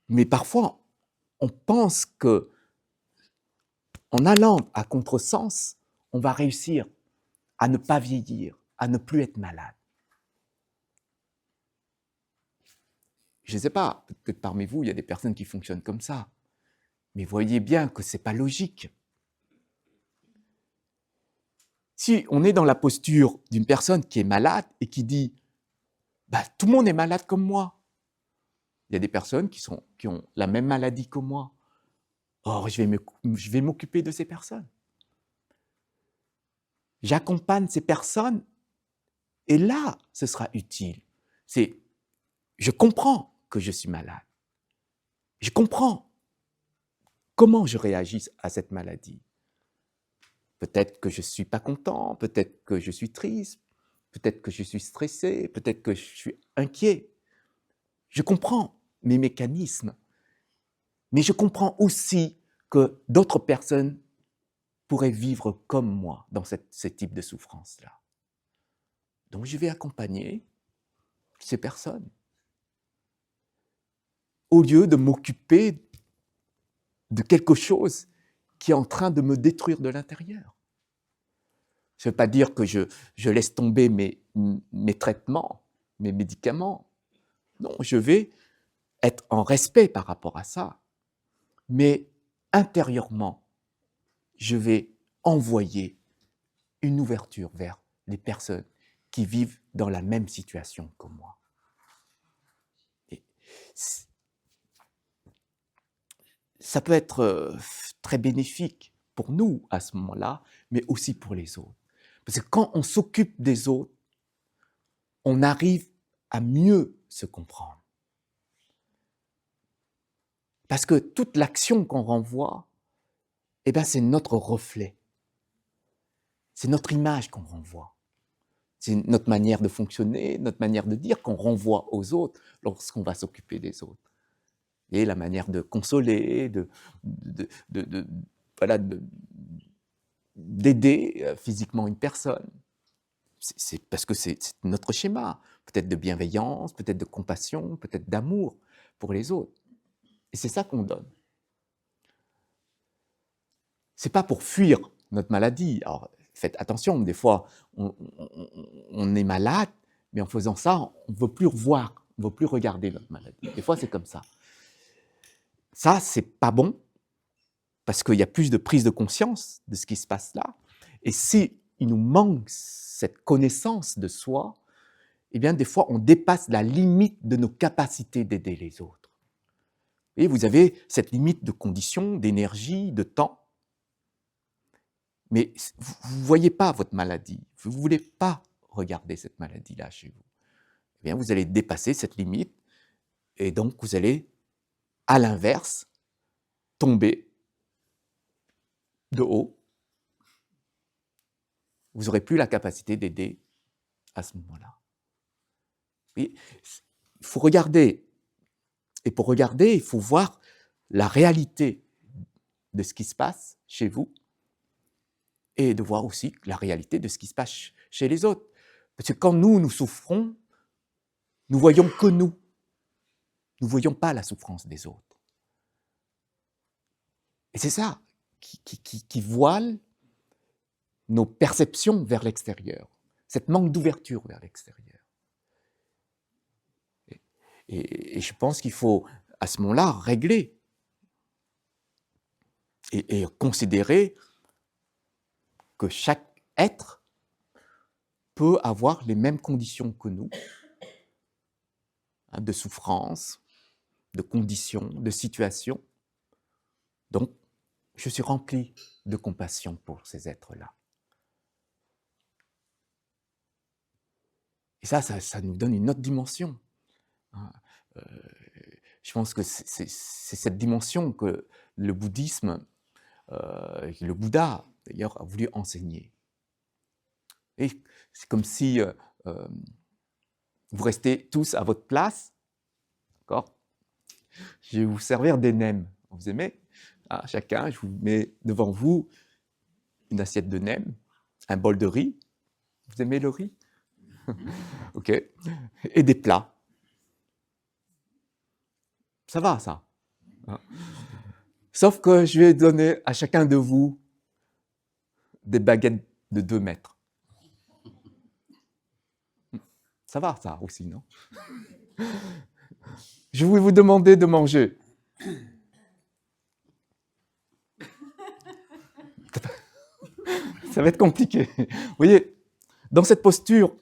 S1: Mais parfois, on pense que en allant à contresens, on va réussir à ne pas vieillir, à ne plus être malade. Je ne sais pas, peut-être parmi vous, il y a des personnes qui fonctionnent comme ça. Mais voyez bien que ce n'est pas logique. Si on est dans la posture d'une personne qui est malade et qui dit bah, « tout le monde est malade comme moi », il y a des personnes qui ont la même maladie que moi. Or, je vais m'occuper de ces personnes. J'accompagne ces personnes et là, ce sera utile. Je comprends que je suis malade. Je comprends comment je réagis à cette maladie. Peut-être que je ne suis pas content, peut-être que je suis triste, peut-être que je suis stressé, peut-être que je suis inquiet. Je comprends mes mécanismes, mais je comprends aussi que d'autres personnes pourraient vivre comme moi dans ce type de souffrance-là. Donc je vais accompagner ces personnes au lieu de m'occuper de quelque chose qui est en train de me détruire de l'intérieur. Ça ne veut pas dire que je laisse tomber mes traitements, mes médicaments. Non, je vais être en respect par rapport à ça. Mais intérieurement, je vais envoyer une ouverture vers les personnes qui vivent dans la même situation que moi. Et ça peut être très bénéfique pour nous à ce moment-là, mais aussi pour les autres. Parce que quand on s'occupe des autres, on arrive à mieux se comprendre. Parce que toute l'action qu'on renvoie, eh ben, c'est notre reflet. C'est notre image qu'on renvoie. C'est notre manière de fonctionner, notre manière de dire qu'on renvoie aux autres lorsqu'on va s'occuper des autres. Et la manière de consoler, d'aider physiquement une personne. C'est parce que c'est notre schéma, peut-être de bienveillance, peut-être de compassion, peut-être d'amour pour les autres. Et c'est ça qu'on donne. C'est pas pour fuir notre maladie. Alors, faites attention, des fois, on est malade, mais en faisant ça, on ne veut plus revoir, on ne veut plus regarder notre maladie. Des fois, c'est comme ça. Ça, c'est pas bon, parce qu'il y a plus de prise de conscience de ce qui se passe là. Et si il nous manque cette connaissance de soi, eh bien, des fois, on dépasse la limite de nos capacités d'aider les autres. Et vous avez cette limite de conditions, d'énergie, de temps. Mais vous ne voyez pas votre maladie, vous ne voulez pas regarder cette maladie-là chez vous. Eh bien, vous allez dépasser cette limite et donc vous allez, à l'inverse, tomber de haut. Vous n'aurez plus la capacité d'aider à ce moment-là. Il faut regarder. Et pour regarder, il faut voir la réalité de ce qui se passe chez vous et de voir aussi la réalité de ce qui se passe chez les autres. Parce que quand nous souffrons, nous voyons que nous. Nous ne voyons pas la souffrance des autres. Et c'est ça qui voile nos perceptions vers l'extérieur, cette manque d'ouverture vers l'extérieur. Et je pense qu'il faut, à ce moment-là, régler et considérer que chaque être peut avoir les mêmes conditions que nous, de souffrance, de conditions, de situations. Donc, je suis rempli de compassion pour ces êtres-là. Et ça nous donne une autre dimension. Je pense que c'est cette dimension que le bouddhisme le Bouddha, d'ailleurs, a voulu enseigner. Et c'est comme si vous restez tous à votre place, d'accord? Je vais vous servir des nems. Vous aimez? Chacun, je vous mets devant vous une assiette de nems, un bol de riz. Vous aimez le riz? OK. Et des plats. Ça va, ça. Sauf que je vais donner à chacun de vous des baguettes de 2 mètres. Ça va, ça aussi, non? Je vais vous demander de manger. Ça va être compliqué. Vous voyez, dans cette posture,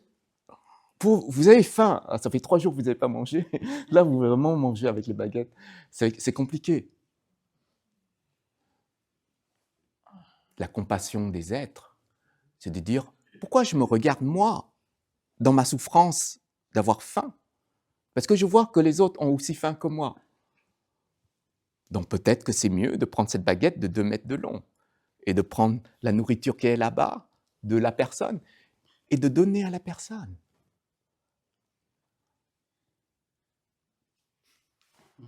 S1: vous avez faim. Ça fait 3 jours que vous n'avez pas mangé. Là, vous vraiment mangez avec les baguettes. C'est compliqué. La compassion des êtres, c'est de dire, pourquoi je me regarde moi, dans ma souffrance, d'avoir faim? Parce que je vois que les autres ont aussi faim que moi. Donc peut-être que c'est mieux de prendre cette baguette de 2 mètres de long et de prendre la nourriture qui est là-bas, de la personne, et de donner à la personne.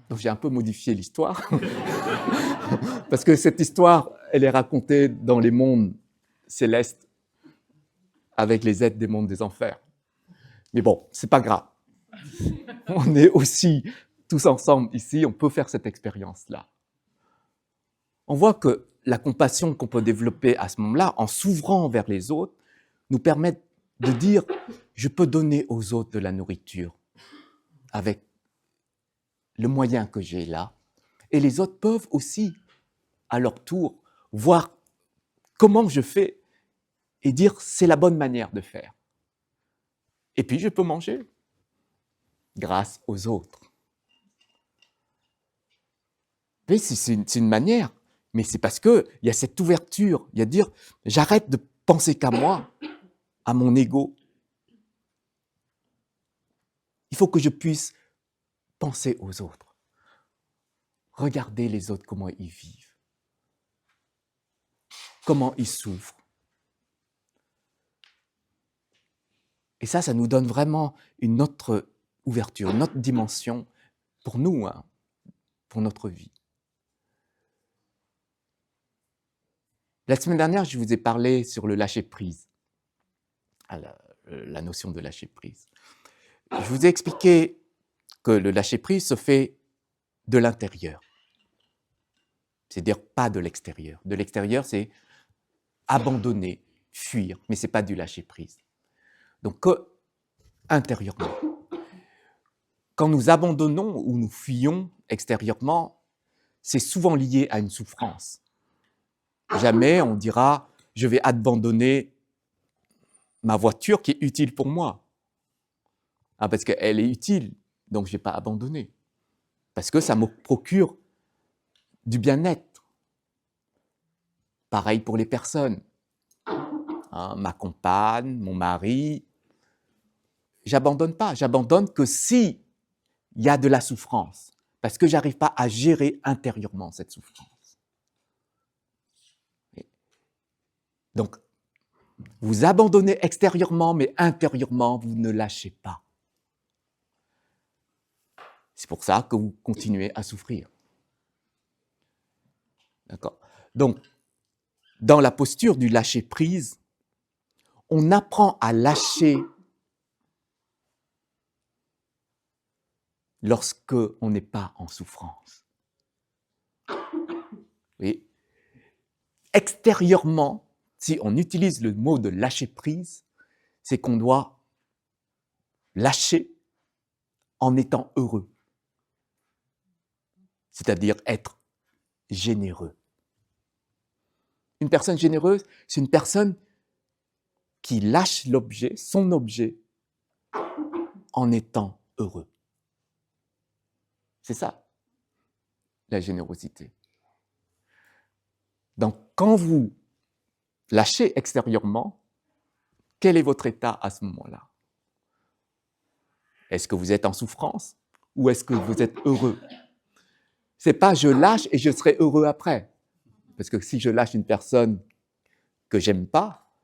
S1: Donc j'ai un peu modifié l'histoire, parce que cette histoire, elle est racontée dans les mondes célestes, avec les êtres des mondes des enfers. Mais bon, c'est pas grave. On est aussi tous ensemble ici, on peut faire cette expérience-là. On voit que la compassion qu'on peut développer à ce moment-là, en s'ouvrant vers les autres, nous permet de dire, je peux donner aux autres de la nourriture avec le moyen que j'ai là. Et les autres peuvent aussi, à leur tour, voir comment je fais et dire, c'est la bonne manière de faire. Et puis, je peux manger grâce aux autres. Mais c'est une manière, mais c'est parce qu'il y a cette ouverture, il y a dire, j'arrête de penser qu'à moi, à mon ego. Il faut que je puisse penser aux autres. Regarder les autres, comment ils vivent, comment ils souffrent. Et ça nous donne vraiment une autre ouverture, une autre dimension pour nous, pour notre vie. La semaine dernière, je vous ai parlé sur le lâcher-prise, la notion de lâcher-prise. Je vous ai expliqué que le lâcher-prise se fait de l'intérieur, c'est-à-dire pas de l'extérieur. De l'extérieur, c'est abandonner, fuir, mais ce n'est pas du lâcher-prise. Donc, intérieurement. Quand nous abandonnons ou nous fuyons extérieurement, c'est souvent lié à une souffrance. Jamais on dira « je vais abandonner ma voiture qui est utile pour moi ». Parce qu'elle est utile, donc je ne vais pas abandonner. Parce que ça me procure du bien-être. Pareil pour les personnes. Ma compagne, mon mari, j'abandonne pas. J'abandonne que si il y a de la souffrance, parce que j'arrive pas à gérer intérieurement cette souffrance. Donc, vous abandonnez extérieurement, mais intérieurement, vous ne lâchez pas. C'est pour ça que vous continuez à souffrir. D'accord? Donc, dans la posture du lâcher-prise, on apprend à lâcher lorsque on n'est pas en souffrance. Oui. Extérieurement, si on utilise le mot de lâcher-prise, c'est qu'on doit lâcher en étant heureux, c'est-à-dire être généreux. Une personne généreuse, c'est une personne qui lâche l'objet, son objet, en étant heureux. C'est ça, la générosité. Donc, quand vous lâchez extérieurement, quel est votre état à ce moment-là? Est-ce que vous êtes en souffrance ou est-ce que vous êtes heureux? C'est pas je lâche et je serai heureux après. Parce que si je lâche une personne que j'aime pas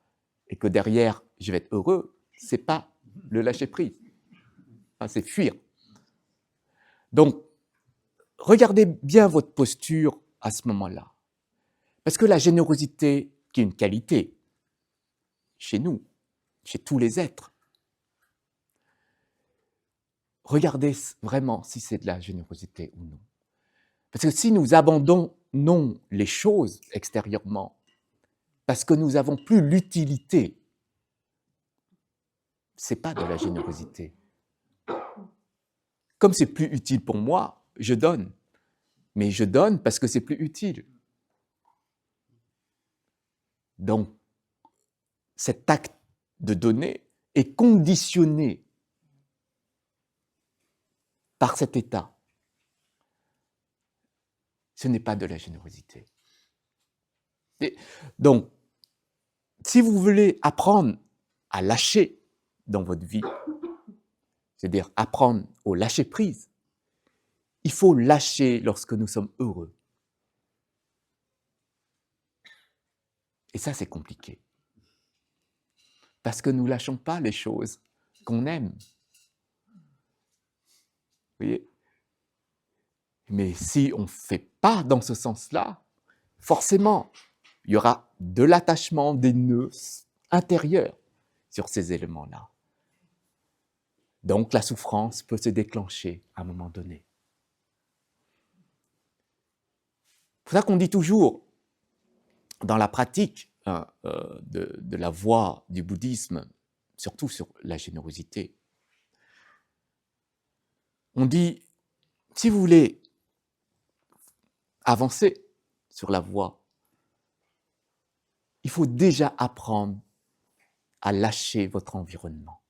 S1: et que derrière je vais être heureux, c'est pas le lâcher prise. Enfin, c'est fuir. Donc, regardez bien votre posture à ce moment-là. Parce que la générosité, qui est une qualité chez nous, chez tous les êtres, regardez vraiment si c'est de la générosité ou non. Parce que si nous abandonnons les choses extérieurement, parce que nous n'avons plus l'utilité, ce n'est pas de la générosité. Comme c'est plus utile pour moi, je donne. Mais je donne parce que c'est plus utile. Donc, cet acte de donner est conditionné par cet état. Ce n'est pas de la générosité. Et donc, si vous voulez apprendre à lâcher dans votre vie, c'est-à-dire apprendre au lâcher-prise, il faut lâcher lorsque nous sommes heureux. Et ça, c'est compliqué. Parce que nous ne lâchons pas les choses qu'on aime. Vous voyez ? Mais si on ne fait pas dans ce sens-là, forcément, il y aura de l'attachement, des nœuds intérieurs sur ces éléments-là. Donc la souffrance peut se déclencher à un moment donné. C'est pour ça qu'on dit toujours, dans la pratique de la voie du bouddhisme, surtout sur la générosité, on dit, si vous voulez avancer sur la voie, il faut déjà apprendre à lâcher votre environnement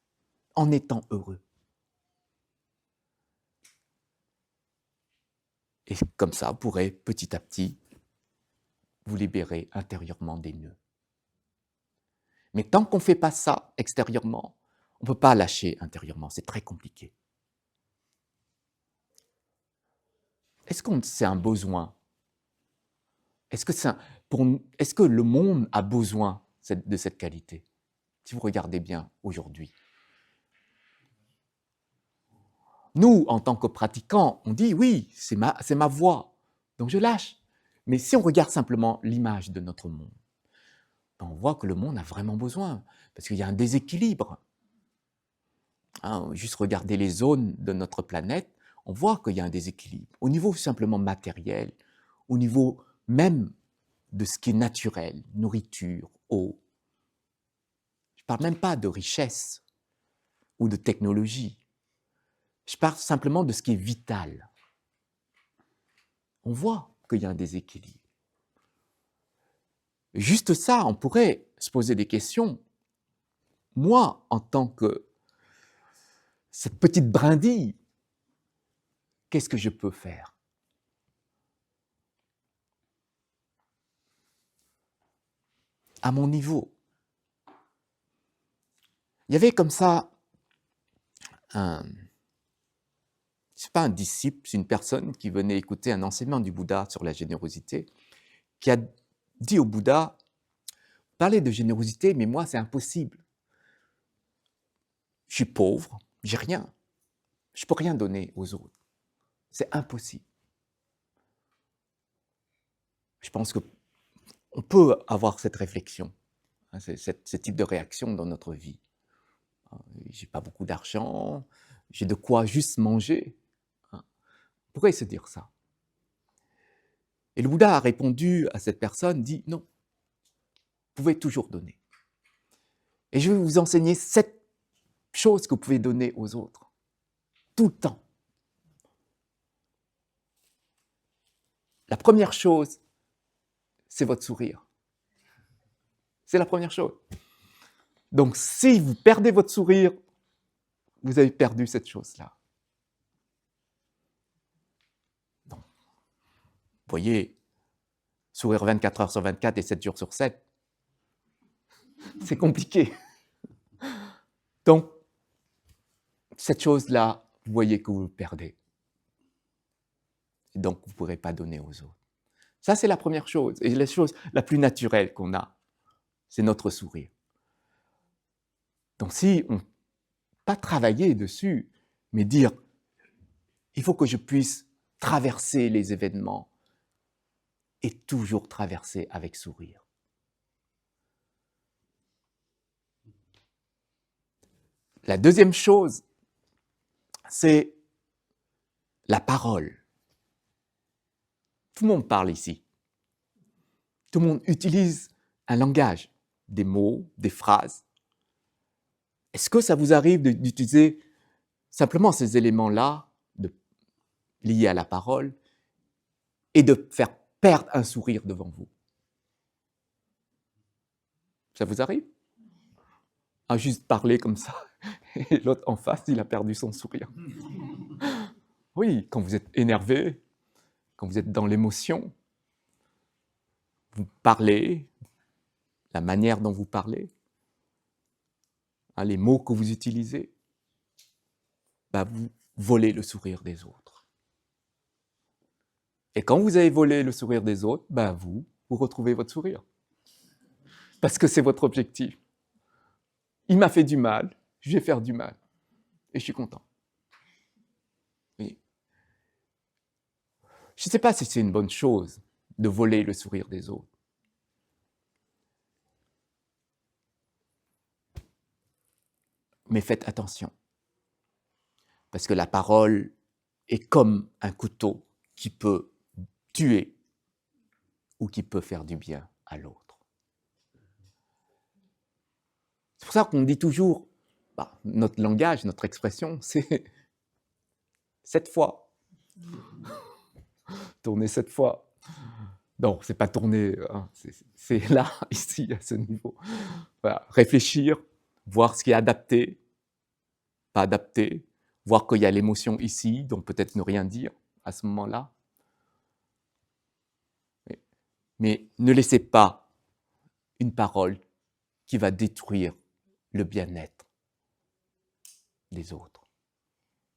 S1: en étant heureux. Et comme ça, vous pourrez petit à petit vous libérer intérieurement des nœuds. Mais tant qu'on ne fait pas ça extérieurement, on ne peut pas lâcher intérieurement, c'est très compliqué. Est-ce que c'est un besoin ? Est-ce que le monde a besoin de cette qualité ? Si vous regardez bien aujourd'hui. Nous, en tant que pratiquants, on dit oui, c'est ma voie, donc je lâche. Mais si on regarde simplement l'image de notre monde, on voit que le monde a vraiment besoin, parce qu'il y a un déséquilibre. Juste regarder les zones de notre planète, on voit qu'il y a un déséquilibre, au niveau simplement matériel, au niveau même de ce qui est naturel, nourriture, eau. Je ne parle même pas de richesse ou de technologie. Je parle simplement de ce qui est vital. On voit qu'il y a un déséquilibre. Juste ça, on pourrait se poser des questions. Moi, en tant que cette petite brindille, qu'est-ce que je peux faire ? À mon niveau. Il y avait comme ça c'est pas un disciple, c'est une personne qui venait écouter un enseignement du Bouddha sur la générosité, qui a dit au Bouddha, parlez de générosité, mais moi c'est impossible. Je suis pauvre, j'ai rien, je peux rien donner aux autres. C'est impossible. Je pense qu'on peut avoir cette réflexion, ce type de réaction dans notre vie. J'ai pas beaucoup d'argent, j'ai de quoi juste manger. Pourquoi il se dire ça ? Et le Bouddha a répondu à cette personne, dit non, vous pouvez toujours donner. Et je vais vous enseigner 7 choses que vous pouvez donner aux autres, tout le temps. La première chose, c'est votre sourire. C'est la première chose. Donc, si vous perdez votre sourire, vous avez perdu cette chose-là. Donc, vous voyez, sourire 24 heures sur 24 et 7 jours sur 7, c'est compliqué. Donc, cette chose-là, vous voyez que vous le perdez. Et donc, vous ne pourrez pas donner aux autres. Ça, c'est la première chose. Et la chose la plus naturelle qu'on a, c'est notre sourire. Donc si on pas travailler dessus, mais dire, il faut que je puisse traverser les événements et toujours traverser avec sourire. La deuxième chose, c'est la parole. Tout le monde parle ici. Tout le monde utilise un langage, des mots, des phrases. Est-ce que ça vous arrive d'utiliser simplement ces éléments-là liés à la parole et de faire perdre un sourire devant vous? Ça vous arrive? À juste parler comme ça, et l'autre en face, il a perdu son sourire. Oui, quand vous êtes énervé, quand vous êtes dans l'émotion, vous parlez, la manière dont vous parlez, les mots que vous utilisez, vous volez le sourire des autres. Et quand vous avez volé le sourire des autres, vous retrouvez votre sourire. Parce que c'est votre objectif. Il m'a fait du mal, je vais faire du mal. Et je suis content. Oui. Je ne sais pas si c'est une bonne chose de voler le sourire des autres. Mais faites attention. Parce que la parole est comme un couteau qui peut tuer ou qui peut faire du bien à l'autre. C'est pour ça qu'on dit toujours, notre langage, notre expression, c'est 7 fois. Tourner 7 fois. Non, c'est pas tourner, hein, c'est là, ici, à ce niveau. Voilà. Réfléchir, voir ce qui est adapté, pas adapté, voir qu'il y a l'émotion ici, donc peut-être ne rien dire à ce moment-là. Mais ne laissez pas une parole qui va détruire le bien-être des autres,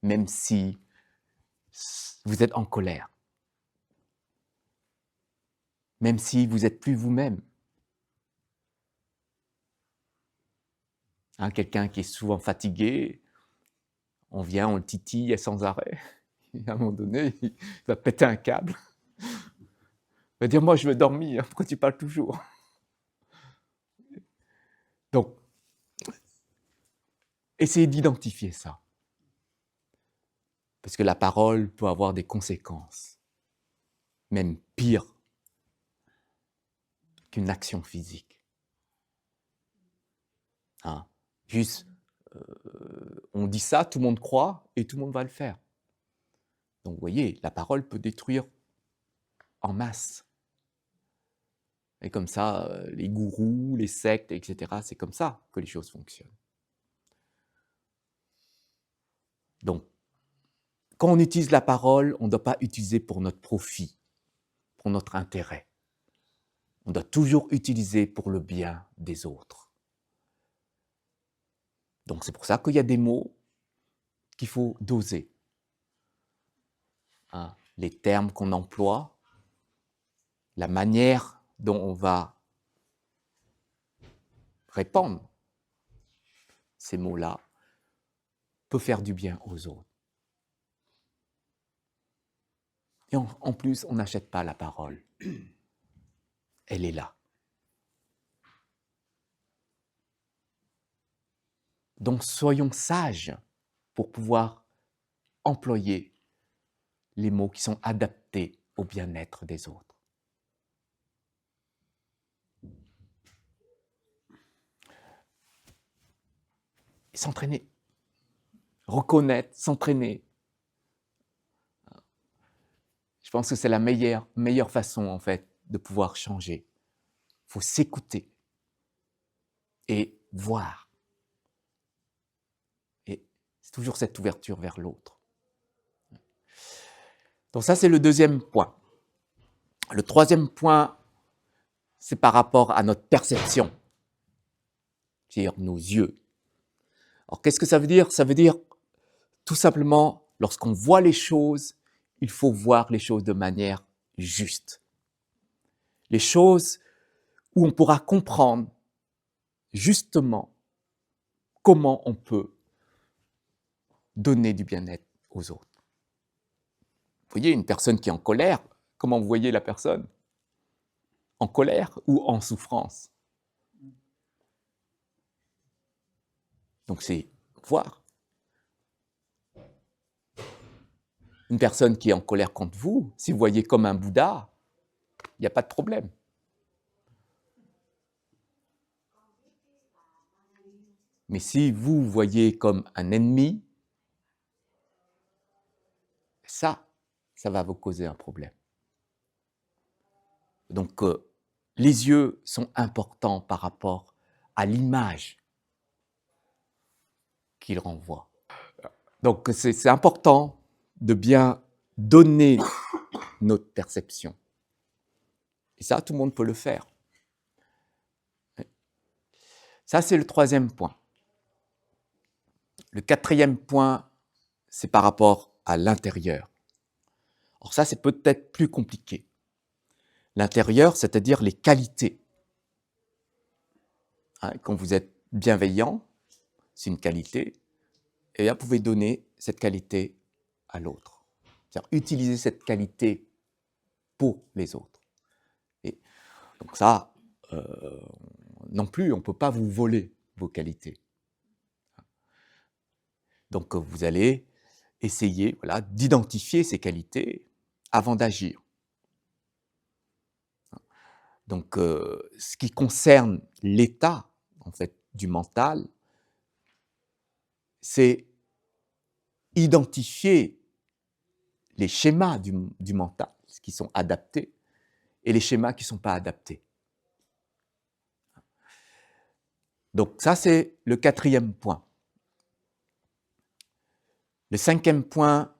S1: même si vous êtes en colère, même si vous n'êtes plus vous-même. Quelqu'un qui est souvent fatigué, on vient, on le titille sans arrêt, et à un moment donné, il va péter un câble. Il va dire, moi je veux dormir, pourquoi tu parles toujours? Donc, essayez d'identifier ça. Parce que la parole peut avoir des conséquences, même pire qu'une action physique. Juste, on dit ça, tout le monde croit, et tout le monde va le faire. Donc vous voyez, la parole peut détruire en masse. Et comme ça, les gourous, les sectes, etc., c'est comme ça que les choses fonctionnent. Donc, quand on utilise la parole, on ne doit pas utiliser pour notre profit, pour notre intérêt. On doit toujours utiliser pour le bien des autres. Donc c'est pour ça qu'il y a des mots qu'il faut doser. Les termes qu'on emploie, la manière dont on va répandre ces mots-là peut faire du bien aux autres. Et en plus, on n'achète pas la parole. Elle est là. Donc soyons sages pour pouvoir employer les mots qui sont adaptés au bien-être des autres. Et s'entraîner. Reconnaître, s'entraîner. Je pense que c'est la meilleure façon, en fait, de pouvoir changer. Il faut s'écouter et voir. Et c'est toujours cette ouverture vers l'autre. Donc ça, c'est le deuxième point. Le troisième point, c'est par rapport à notre perception, c'est-à-dire nos yeux. Alors, qu'est-ce que ça veut dire? Ça veut dire, tout simplement, lorsqu'on voit les choses, il faut voir les choses de manière juste. les choses où on pourra comprendre justement comment on peut donner du bien-être aux autres. Vous voyez, une personne qui est en colère, comment vous voyez la personne? En colère ou en souffrance? Donc c'est voir. Une personne qui est en colère contre vous, si vous voyez comme un Bouddha, il n'y a pas de problème. Mais si vous voyez comme un ennemi, ça va vous causer un problème. Donc, les yeux sont importants par rapport à l'image qu'ils renvoient. Donc, c'est important de bien donner notre perception. Et ça, tout le monde peut le faire. Ça, c'est le troisième point. Le quatrième point, c'est par rapport à l'intérieur. Alors ça, c'est peut-être plus compliqué. L'intérieur, c'est-à-dire les qualités. Quand vous êtes bienveillant, c'est une qualité, et bien, vous pouvez donner cette qualité à l'autre. C'est-à-dire utiliser cette qualité pour les autres. Et donc ça, non plus, on ne peut pas vous voler vos qualités. Donc vous allez essayer d'identifier ces qualités avant d'agir. Donc ce qui concerne l'état en fait, du mental, c'est identifier les schémas du mental qui sont adaptés et les schémas qui ne sont pas adaptés. Donc ça, c'est le quatrième point. Le cinquième point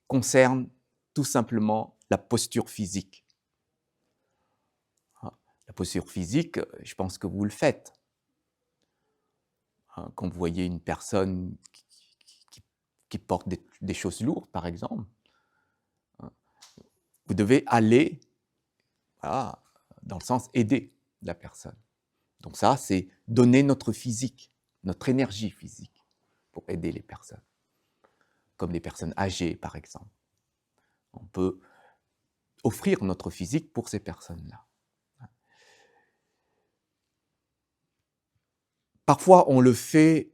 S1: concerne tout simplement la posture physique. La posture physique, je pense que vous le faites. Quand vous voyez une personne qui porte des choses lourdes, par exemple, vous devez aller dans le sens aider la personne. Donc ça, c'est donner notre physique, notre énergie physique pour aider les personnes. Comme les personnes âgées, par exemple. On peut offrir notre physique pour ces personnes-là. Parfois, on le fait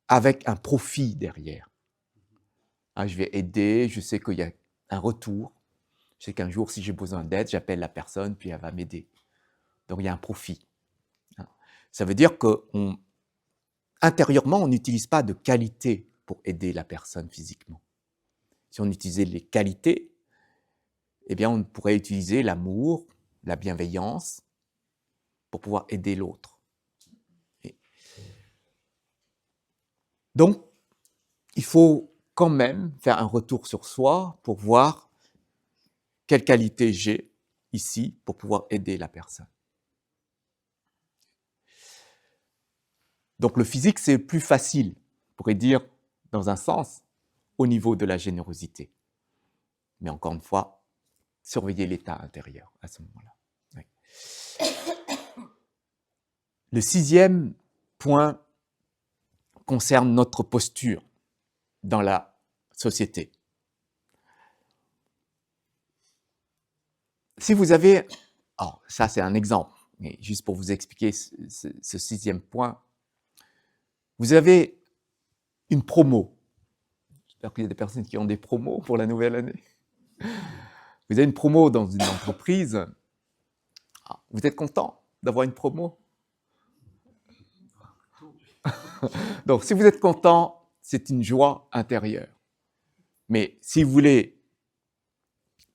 S1: avec un profit derrière. Je vais aider, je sais qu'il y a un retour. Je sais qu'un jour, si j'ai besoin d'aide, j'appelle la personne, puis elle va m'aider. Donc, il y a un profit. Ça veut dire qu'intérieurement, on n'utilise pas de qualité pour aider la personne physiquement. Si on utilisait les qualités, eh bien, on pourrait utiliser l'amour, la bienveillance pour pouvoir aider l'autre. Donc, il faut quand même faire un retour sur soi pour voir quelle qualité j'ai ici pour pouvoir aider la personne. Donc, le physique, c'est plus facile, on pourrait dire, dans un sens, au niveau de la générosité. Mais encore une fois, surveiller l'état intérieur à ce moment-là. Oui. Le sixième point concerne notre posture dans la société. Si vous avez, ça c'est un exemple, mais juste pour vous expliquer ce sixième point, vous avez une promo. J'espère qu'il y a des personnes qui ont des promos pour la nouvelle année. Vous avez une promo dans une entreprise. Vous êtes content d'avoir une promo? Donc, si vous êtes content, c'est une joie intérieure. Mais si vous voulez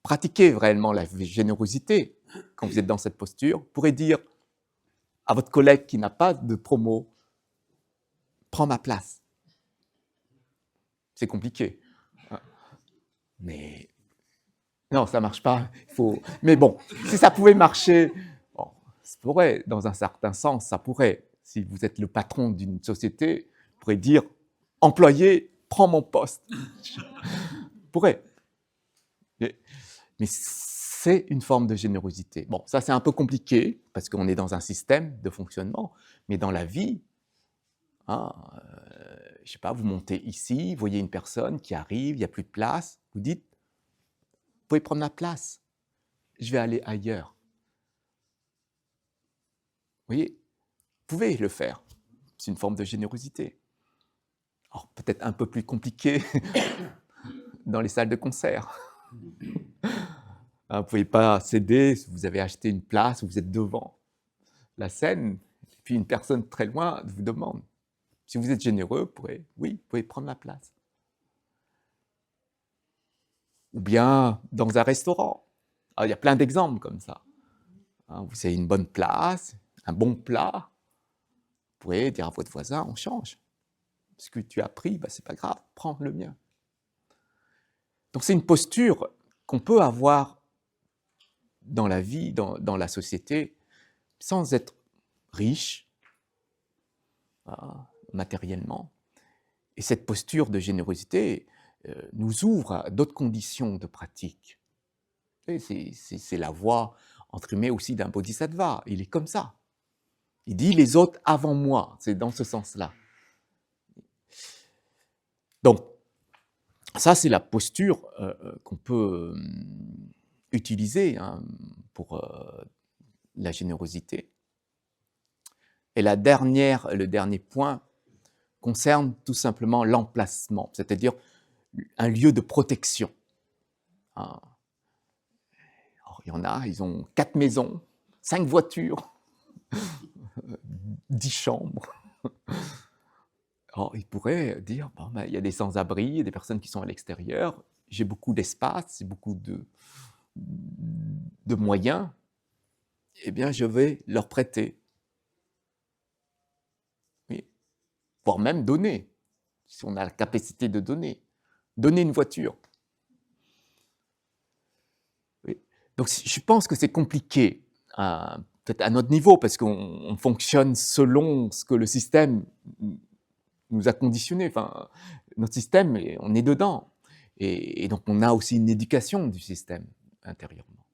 S1: pratiquer réellement la générosité, quand vous êtes dans cette posture, vous pourrez dire à votre collègue qui n'a pas de promo, prends ma place. C'est compliqué. Mais non, ça ne marche pas. Mais bon, si ça pouvait marcher, ça pourrait, dans un certain sens, ça pourrait. Si vous êtes le patron d'une société, vous pourrez dire, employé, prends mon poste. Pourrait. Mais c'est une forme de générosité. Bon, ça c'est un peu compliqué, parce qu'on est dans un système de fonctionnement, mais dans la vie, hein, je sais pas, vous montez ici, vous voyez une personne qui arrive, il n'y a plus de place, vous dites, vous pouvez prendre ma place, je vais aller ailleurs. Vous voyez, vous pouvez le faire, c'est une forme de générosité. Alors peut-être un peu plus compliqué dans les salles de concert. Vous ne pouvez pas céder, vous avez acheté une place, vous êtes devant la scène, et puis une personne très loin vous demande. Si vous êtes généreux, vous pouvez prendre ma place. Ou bien dans un restaurant. Alors, il y a plein d'exemples comme ça. Vous avez une bonne place, un bon plat, vous pouvez dire à votre voisin, on change. Ce que tu as pris, c'est pas grave, prends le mien. Donc c'est une posture qu'on peut avoir dans la vie, dans la société, sans être riche, matériellement. Et cette posture de générosité nous ouvre à d'autres conditions de pratique. C'est la voie, entre guillemets, aussi d'un bodhisattva. Il est comme ça. Il dit les autres avant moi. C'est dans ce sens-là. Donc, ça, c'est la posture qu'on peut utiliser pour la générosité. Et le dernier point concerne tout simplement l'emplacement, c'est-à-dire un lieu de protection. Alors, il y en a, ils ont 4 maisons, 5 voitures, 10 chambres. Alors, ils pourraient dire, il y a des sans-abri, il y a des personnes qui sont à l'extérieur, j'ai beaucoup d'espace, j'ai beaucoup de moyens, eh bien, je vais leur prêter. Oui. Voire même donner, si on a la capacité de donner. Donner une voiture. Oui. Donc, je pense que c'est compliqué, peut-être à notre niveau, parce qu'on fonctionne selon ce que le système nous a conditionné. Enfin, notre système, on est dedans. Et donc, on a aussi une éducation du système intérieurement.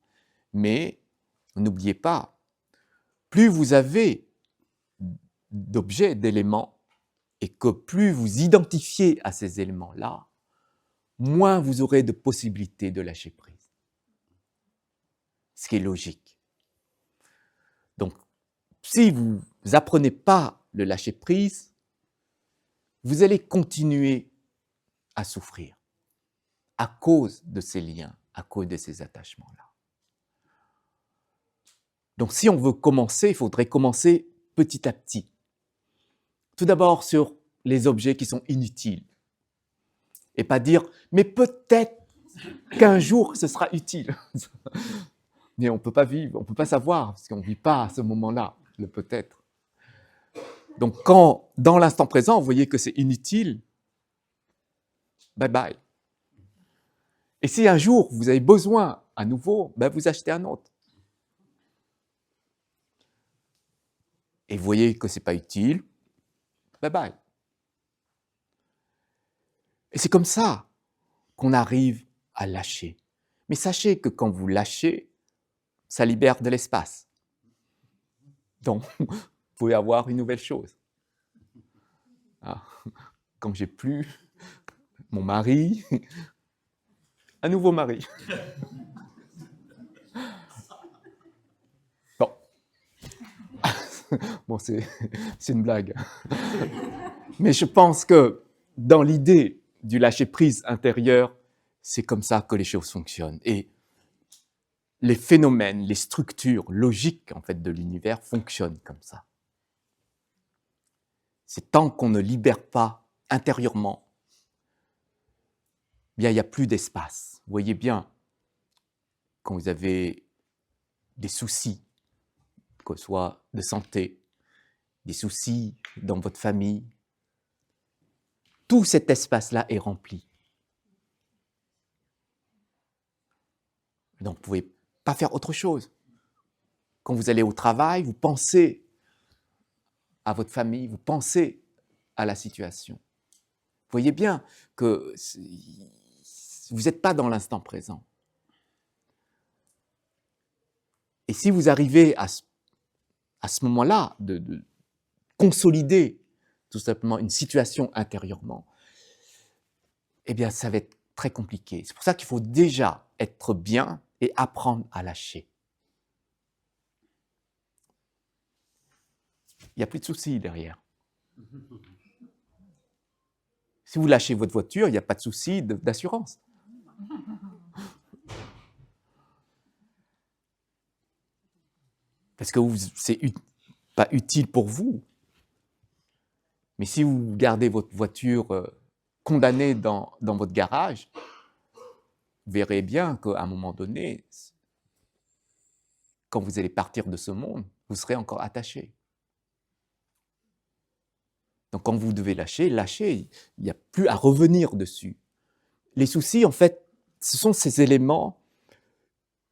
S1: Mais n'oubliez pas, plus vous avez d'objets, d'éléments, et que plus vous identifiez à ces éléments-là, moins vous aurez de possibilités de lâcher prise. Ce qui est logique. Donc, si vous n'apprenez pas le lâcher prise, vous allez continuer à souffrir à cause de ces liens, à cause de ces attachements-là. Donc, si on veut commencer, il faudrait commencer petit à petit. Tout d'abord sur les objets qui sont inutiles. Et pas dire, mais peut-être qu'un jour ce sera utile. Mais on ne peut pas vivre, on ne peut pas savoir, parce qu'on ne vit pas à ce moment-là, le peut-être. Donc quand, dans l'instant présent, vous voyez que c'est inutile, bye bye. Et si un jour vous avez besoin à nouveau, vous achetez un autre. Et vous voyez que ce n'est pas utile, bye bye. Et c'est comme ça qu'on arrive à lâcher. Mais sachez que quand vous lâchez, ça libère de l'espace. Donc, vous pouvez avoir une nouvelle chose. Quand j'ai plus mon mari, un nouveau mari. Bon, c'est une blague. Mais je pense que dans l'idée du lâcher-prise intérieur, c'est comme ça que les choses fonctionnent. Et les phénomènes, les structures logiques en fait, de l'univers fonctionnent comme ça. C'est tant qu'on ne libère pas intérieurement, bien, il n'y a plus d'espace. Vous voyez bien, quand vous avez des soucis, que ce soit de santé, des soucis dans votre famille, tout cet espace-là est rempli. Donc, vous ne pouvez pas faire autre chose. Quand vous allez au travail, vous pensez à votre famille, vous pensez à la situation. Vous voyez bien que vous n'êtes pas dans l'instant présent. Et si vous arrivez à ce moment-là de consolider tout simplement une situation intérieurement, eh bien, ça va être très compliqué. C'est pour ça qu'il faut déjà être bien et apprendre à lâcher. Il n'y a plus de soucis derrière. Si vous lâchez votre voiture, il n'y a pas de souci d'assurance. Parce que c'est pas utile pour vous. Mais si vous gardez votre voiture condamnée dans votre garage, vous verrez bien qu'à un moment donné, quand vous allez partir de ce monde, vous serez encore attaché. Donc quand vous devez lâcher, lâchez, il n'y a plus à revenir dessus. Les soucis, en fait, ce sont ces éléments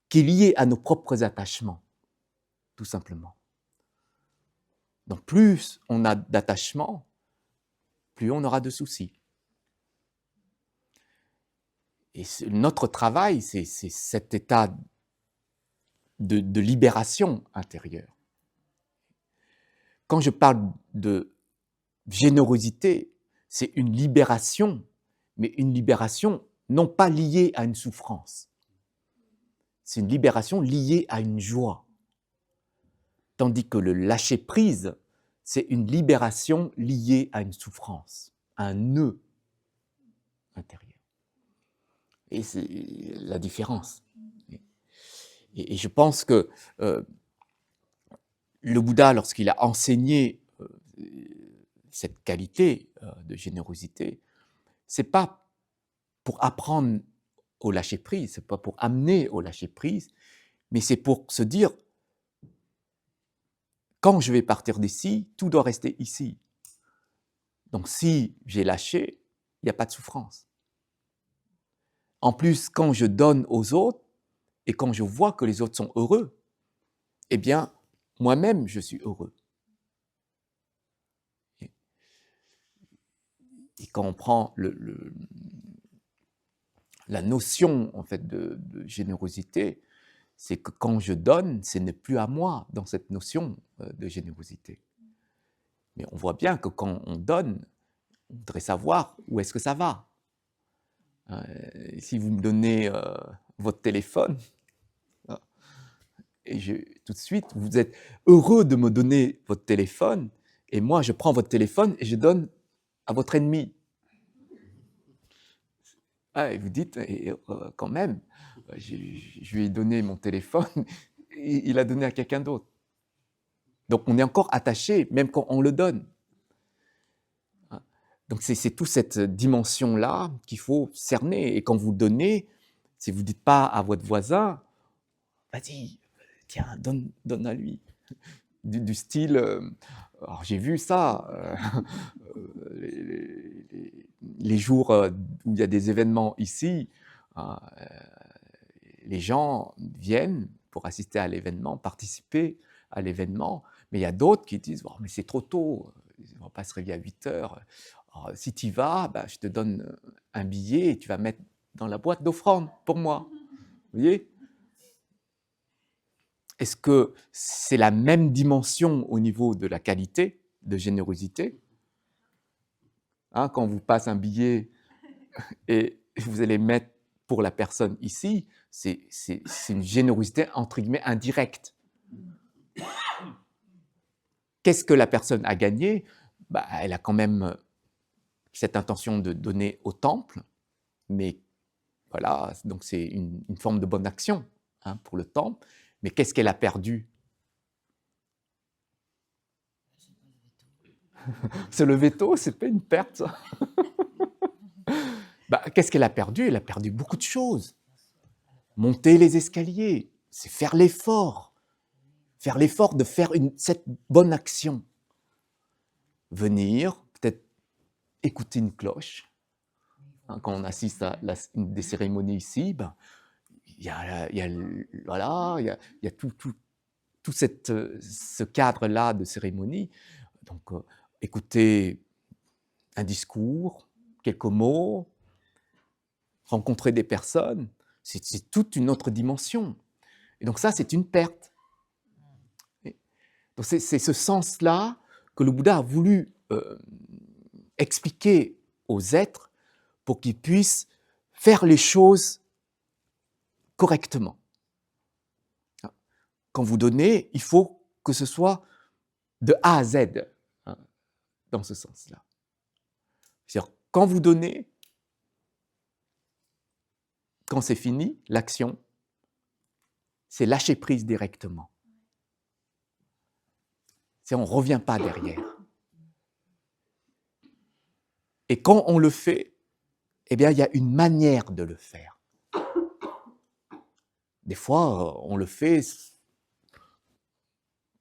S1: qui sont liés à nos propres attachements, tout simplement. Donc plus on a d'attachements, plus on aura de soucis. Et notre travail, c'est cet état de libération intérieure. Quand je parle de générosité, c'est une libération, mais une libération non pas liée à une souffrance. C'est une libération liée à une joie. Tandis que le lâcher-prise, c'est une libération liée à une souffrance, à un nœud intérieur. Et c'est la différence. Et je pense que le Bouddha, lorsqu'il a enseigné cette qualité de générosité, c'est pas pour apprendre au lâcher-prise, c'est pas pour amener au lâcher-prise, mais c'est pour se dire, quand je vais partir d'ici, tout doit rester ici. Donc si j'ai lâché, il n'y a pas de souffrance. En plus, quand je donne aux autres, et quand je vois que les autres sont heureux, eh bien, moi-même, je suis heureux. Et quand on prend la notion, en fait, de générosité, c'est que quand je donne, ce n'est plus à moi dans cette notion de générosité. Mais on voit bien que quand on donne, on voudrait savoir où est-ce que ça va. Si vous me donnez votre téléphone, et tout de suite, vous êtes heureux de me donner votre téléphone, et moi, je prends votre téléphone et je donne à votre ennemi. Et vous dites, quand même, je lui ai donné mon téléphone, et il a donné à quelqu'un d'autre. Donc, on est encore attaché, même quand on le donne. Donc, c'est toute cette dimension-là qu'il faut cerner. Et quand vous donnez, si vous ne dites pas à votre voisin, vas-y, tiens, donne à lui. Du style, alors j'ai vu ça, les jours où il y a des événements ici, les gens viennent pour assister à l'événement, participer à l'événement, mais il y a d'autres qui disent oh, « mais c'est trop tôt, on ne va pas se réveiller à 8 heures. Alors, si tu y vas, bah, je te donne un billet et tu vas mettre dans la boîte d'offrande pour moi. » Vous voyez ? Est-ce que c'est la même dimension au niveau de la qualité de générosité ? Quand on vous passe un billet et vous allez mettre pour la personne ici, c'est une générosité entre guillemets indirecte. Qu'est-ce que la personne a gagné ? Elle a quand même cette intention de donner au temple, mais voilà, donc c'est une forme de bonne action pour le temple. Mais qu'est-ce qu'elle a perdu ? C'est le veto, c'est pas une perte, ça. Qu'est-ce qu'elle a perdu ? Elle a perdu beaucoup de choses. Monter les escaliers, c'est faire l'effort de faire cette bonne action. Venir, peut-être écouter une cloche. Quand on assiste à une des cérémonies ici, il y a tout ce cadre-là de cérémonie. Donc, écouter un discours, quelques mots, rencontrer des personnes, c'est toute une autre dimension. Et donc ça, c'est une perte. Donc c'est ce sens-là que le Bouddha a voulu expliquer aux êtres pour qu'ils puissent faire les choses correctement. Quand vous donnez, il faut que ce soit de A à Z, hein, dans ce sens-là. C'est-à-dire, quand vous donnez, quand c'est fini, l'action, c'est lâcher prise directement. On ne revient pas derrière. Et quand on le fait, eh bien, il y a une manière de le faire. Des fois, on le fait,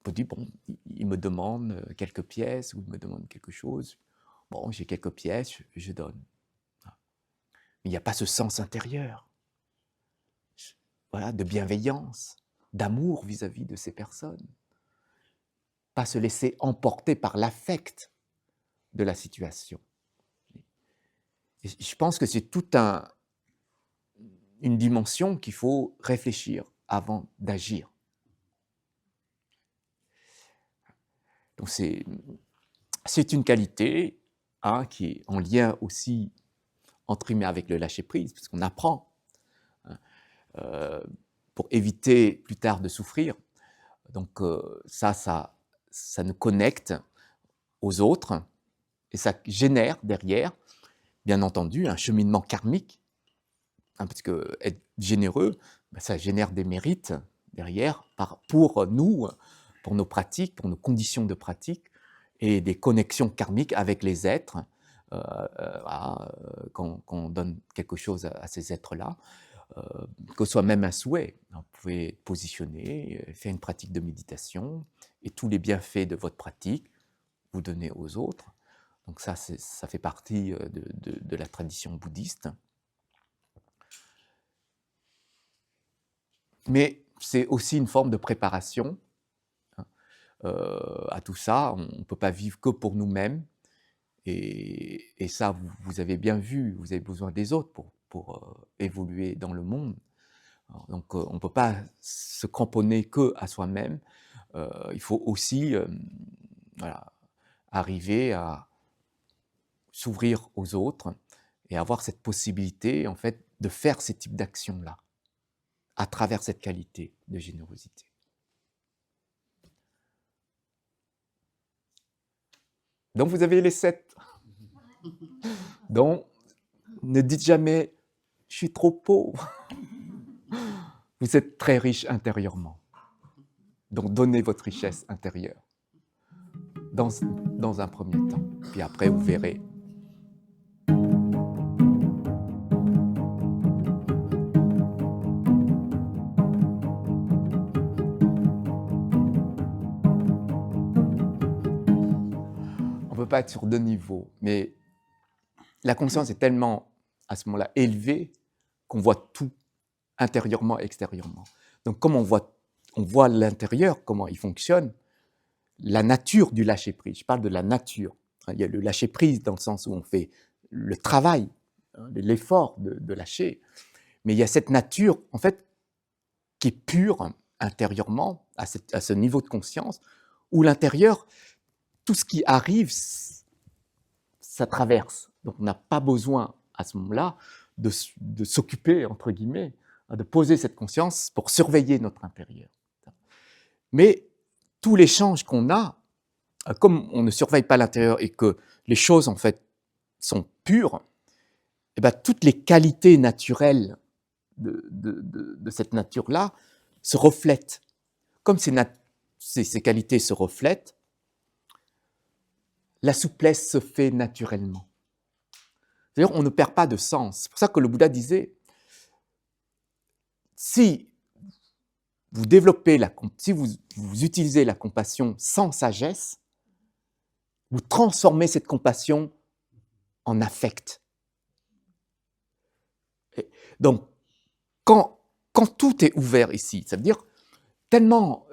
S1: on dit, bon, il me demande quelques pièces ou il me demande quelque chose. Bon, j'ai quelques pièces, je donne. Mais il n'y a pas ce sens intérieur, voilà, de bienveillance, d'amour vis-à-vis de ces personnes. Pas se laisser emporter par l'affect de la situation. Et je pense que c'est toute une dimension qu'il faut réfléchir avant d'agir. Donc c'est une qualité qui est en lien aussi entre guillemets avec le lâcher-prise, parce qu'on apprend pour éviter plus tard de souffrir. Donc ça nous connecte aux autres et ça génère derrière, bien entendu, un cheminement karmique, parce que être généreux, ça génère des mérites derrière pour nous, pour nos pratiques, pour nos conditions de pratique, et des connexions karmiques avec les êtres, quand on donne quelque chose à ces êtres-là, que ce soit même un souhait. Vous pouvez positionner, faire une pratique de méditation, et tous les bienfaits de votre pratique, vous donnez aux autres. Donc ça fait partie de la tradition bouddhiste. Mais c'est aussi une forme de préparation à tout ça. On ne peut pas vivre que pour nous-mêmes. Et ça, vous avez bien vu, vous avez besoin des autres pour évoluer dans le monde. Alors, donc on ne peut pas se cramponner qu'à soi-même. Il faut aussi arriver à s'ouvrir aux autres et avoir cette possibilité, en fait, de faire ces types d'actions-là à travers cette qualité de générosité. Donc vous avez les 7. Donc ne dites jamais « je suis trop pauvre ». Vous êtes très riche intérieurement. Donc donnez votre richesse intérieure dans un premier temps. Puis après vous verrez. On ne peut pas être sur 2 niveaux, mais la conscience est tellement, à ce moment-là, élevée qu'on voit tout, intérieurement et extérieurement. Donc comme on voit l'intérieur, comment il fonctionne, la nature du lâcher-prise, je parle de la nature. Il y a le lâcher-prise dans le sens où on fait le travail, l'effort de lâcher, mais il y a cette nature, en fait, qui est pure intérieurement, à ce niveau de conscience, où l'intérieur, tout ce qui arrive, ça traverse. Donc on n'a pas besoin, à ce moment-là, de s'occuper, entre guillemets, de poser cette conscience pour surveiller notre intérieur. Mais tout l'échange qu'on a, comme on ne surveille pas l'intérieur et que les choses, en fait, sont pures, et bien, toutes les qualités naturelles de cette nature-là se reflètent. Comme ces qualités se reflètent, la souplesse se fait naturellement. C'est-à-dire, on ne perd pas de sens. C'est pour ça que le Bouddha disait, si vous développez si vous utilisez la compassion sans sagesse, vous transformez cette compassion en affect. Et donc, quand tout est ouvert ici, ça veut dire tellement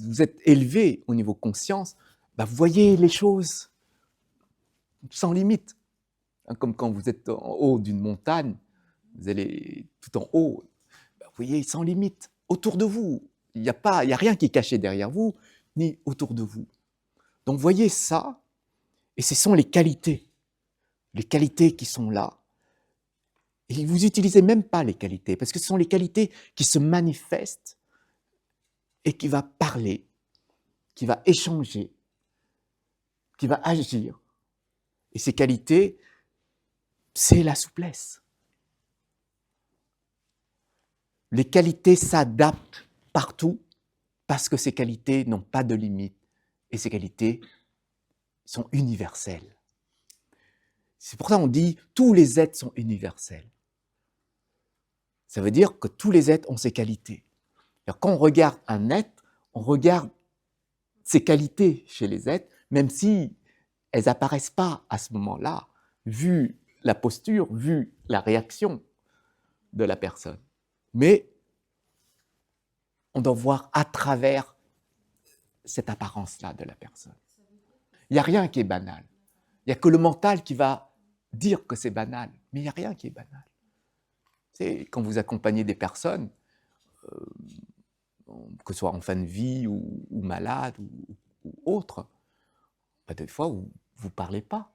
S1: vous êtes élevé au niveau conscience, vous voyez les choses sans limite. Comme quand vous êtes en haut d'une montagne, vous allez tout en haut, vous voyez sans limite. Autour de vous, il n'y a rien qui est caché derrière vous, ni autour de vous. Donc voyez ça, et ce sont les qualités qui sont là. Et vous n'utilisez même pas les qualités, parce que ce sont les qualités qui se manifestent et qui va parler, qui va échanger, qui va agir. Et ces qualités, c'est la souplesse. Les qualités s'adaptent partout parce que ces qualités n'ont pas de limite et ces qualités sont universelles. C'est pour ça qu'on dit tous les êtres sont universels. Ça veut dire que tous les êtres ont ces qualités. Alors, quand on regarde un être, on regarde ses qualités chez les êtres, même si elles n'apparaissent pas à ce moment-là, vu la posture, vu la réaction de la personne. Mais on doit voir à travers cette apparence-là de la personne. Il n'y a rien qui est banal. Il n'y a que le mental qui va dire que c'est banal, mais il n'y a rien qui est banal. C'est quand vous accompagnez des personnes, que ce soit en fin de vie ou malade ou autre, des fois vous ne parlez pas.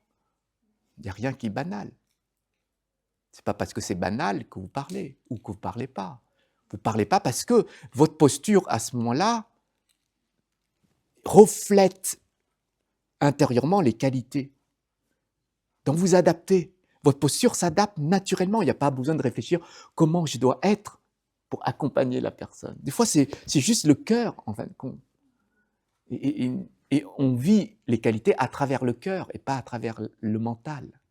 S1: Il n'y a rien qui est banal. Ce n'est pas parce que c'est banal que vous parlez ou que vous ne parlez pas. Vous ne parlez pas parce que votre posture à ce moment-là reflète intérieurement les qualités. Donc vous adaptez. Votre posture s'adapte naturellement. Il n'y a pas besoin de réfléchir comment je dois être pour accompagner la personne. Des fois, c'est juste le cœur, en fin de compte. Et on vit les qualités à travers le cœur et pas à travers le mental.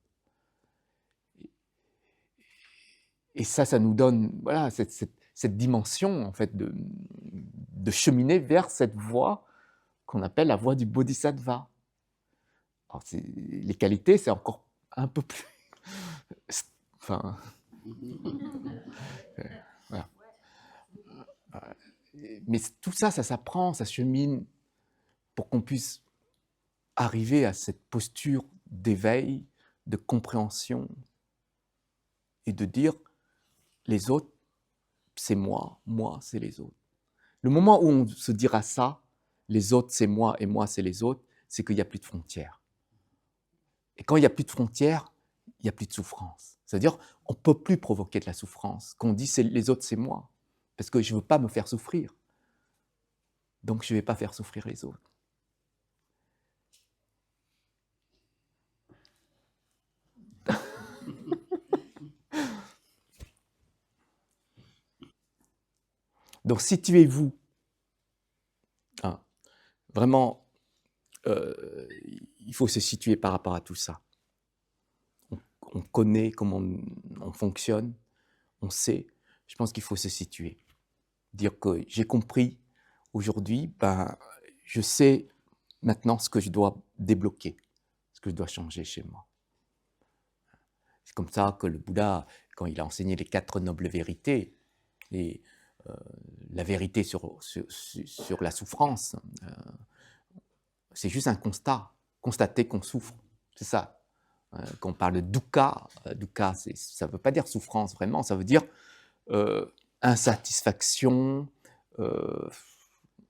S1: Et ça nous donne voilà, cette dimension, en fait, de cheminer vers cette voie qu'on appelle la voie du bodhisattva. Alors, les qualités, c'est encore un peu plus... Enfin... voilà. Mais tout ça, ça s'apprend, ça chemine pour qu'on puisse arriver à cette posture d'éveil, de compréhension et de dire les autres, c'est moi c'est les autres. Le moment où on se dira ça, les autres c'est moi et moi c'est les autres, c'est qu'il n'y a plus de frontières. Et quand il n'y a plus de frontières, il n'y a plus de souffrance. C'est-à-dire, on ne peut plus provoquer de la souffrance. Quand on dit les autres c'est moi, parce que je ne veux pas me faire souffrir. Donc je ne vais pas faire souffrir les autres. Donc situez-vous. Hein, vraiment, il faut se situer par rapport à tout ça. On connaît comment on fonctionne, on sait. Je pense qu'il faut se situer. Dire que j'ai compris aujourd'hui, je sais maintenant ce que je dois débloquer, ce que je dois changer chez moi. C'est comme ça que le Bouddha, quand il a enseigné les 4 nobles vérités, la vérité sur la souffrance, c'est juste un constat, constater qu'on souffre, c'est ça. Quand on parle de dukkha, dukkha ça ne veut pas dire souffrance vraiment, ça veut dire insatisfaction,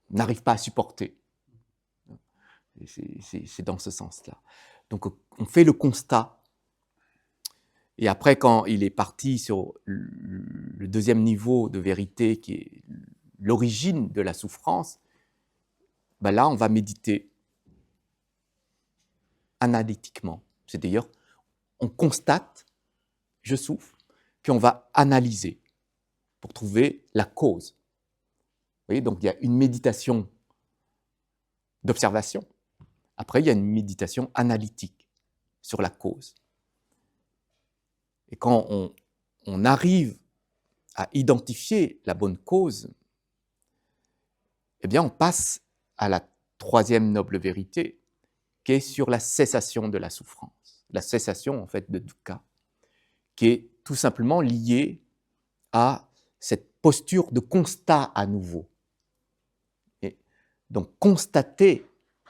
S1: n'arrive pas à supporter. C'est dans ce sens-là. Donc on fait le constat, et après quand il est parti sur le deuxième niveau de vérité qui est l'origine de la souffrance, là on va méditer analytiquement. C'est-à-dire, on constate, je souffre, puis on va analyser pour trouver la cause. Vous voyez, donc il y a une méditation d'observation. Après, il y a une méditation analytique sur la cause. Et quand on arrive à identifier la bonne cause, eh bien, on passe à la 3e noble vérité, qui est sur la cessation de la souffrance. La cessation, en fait, de dukkha, qui est tout simplement liée à cette posture de constat à nouveau. Et donc, constater,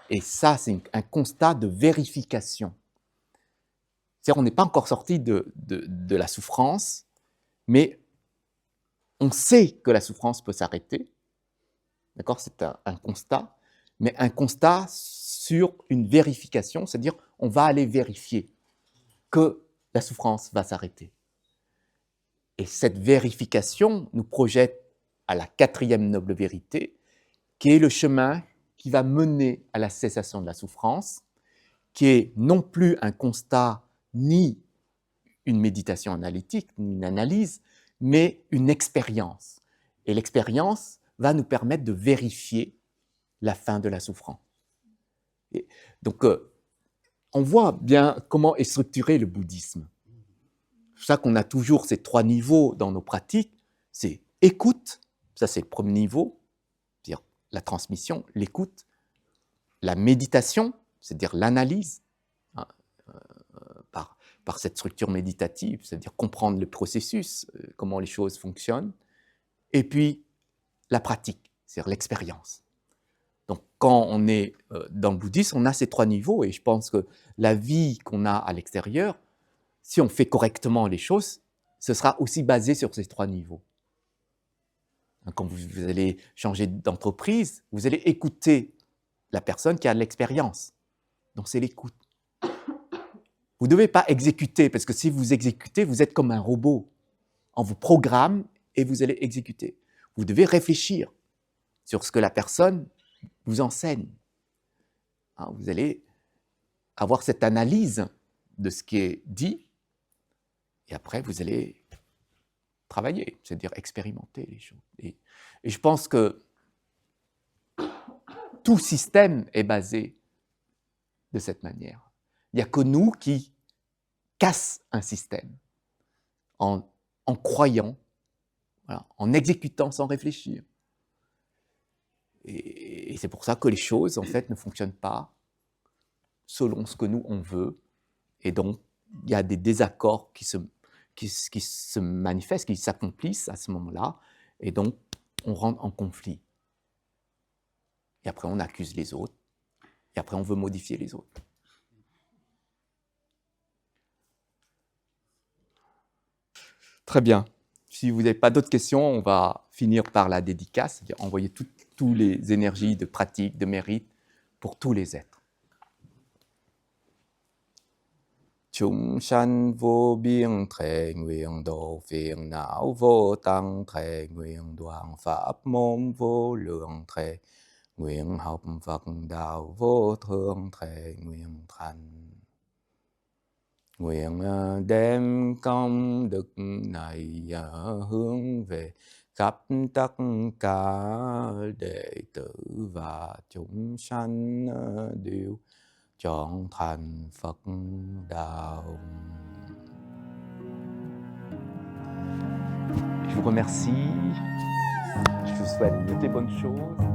S1: et ça, c'est un constat de vérification. C'est-à-dire, on n'est pas encore sorti de la souffrance, mais on sait que la souffrance peut s'arrêter. D'accord ? C'est un constat, mais un constat sur une vérification, c'est-à-dire on va aller vérifier que la souffrance va s'arrêter. Et cette vérification nous projette à la quatrième noble vérité, qui est le chemin qui va mener à la cessation de la souffrance, qui est non plus un constat ni une méditation analytique, ni une analyse, mais une expérience. Et l'expérience va nous permettre de vérifier la fin de la souffrance. Et donc, on voit bien comment est structuré le bouddhisme. C'est pour ça qu'on a toujours ces 3 niveaux dans nos pratiques. C'est écoute, ça c'est le premier niveau, c'est-à-dire la transmission, l'écoute, la méditation, c'est-à-dire l'analyse, hein, par cette structure méditative, c'est-à-dire comprendre le processus, comment les choses fonctionnent, et puis la pratique, c'est-à-dire l'expérience. Donc, quand on est dans le bouddhisme, on a ces 3 niveaux, et je pense que la vie qu'on a à l'extérieur, si on fait correctement les choses, ce sera aussi basé sur ces 3 niveaux. Quand vous allez changer d'entreprise, vous allez écouter la personne qui a de l'expérience. Donc, c'est l'écoute. Vous ne devez pas exécuter, parce que si vous exécutez, vous êtes comme un robot. On vous programme et vous allez exécuter. Vous devez réfléchir sur ce que la personne vous enseigne. Vous allez avoir cette analyse de ce qui est dit, et après, vous allez travailler, c'est-à-dire expérimenter les choses. Et je pense que tout système est basé de cette manière. Il n'y a que nous qui cassent un système en croyant, voilà, en exécutant sans réfléchir. Et c'est pour ça que les choses, en fait, ne fonctionnent pas selon ce que nous, on veut. Et donc, il y a des désaccords qui se manifestent, qui s'accomplissent à ce moment-là. Et donc, on rentre en conflit. Et après, on accuse les autres. Et après, on veut modifier les autres. Très bien. Si vous n'avez pas d'autres questions, on va finir par la dédicace, c'est-à-dire envoyer toutes les énergies de pratique, de mérite pour tous les êtres. Chúng sanh vô biên thệ nguyện độ phiền não vô tăng thệ nguyện đoạn pháp môn vô lượng thệ nguyện học Phật đạo vô thượng thệ nguyện thành. Nguyện đem công đức này hướng về khắp tất cả đệ tử và chúng sanh đều chọn thành Phật đạo. Je vous remercie. Je vous souhaite toutes les bonnes choses.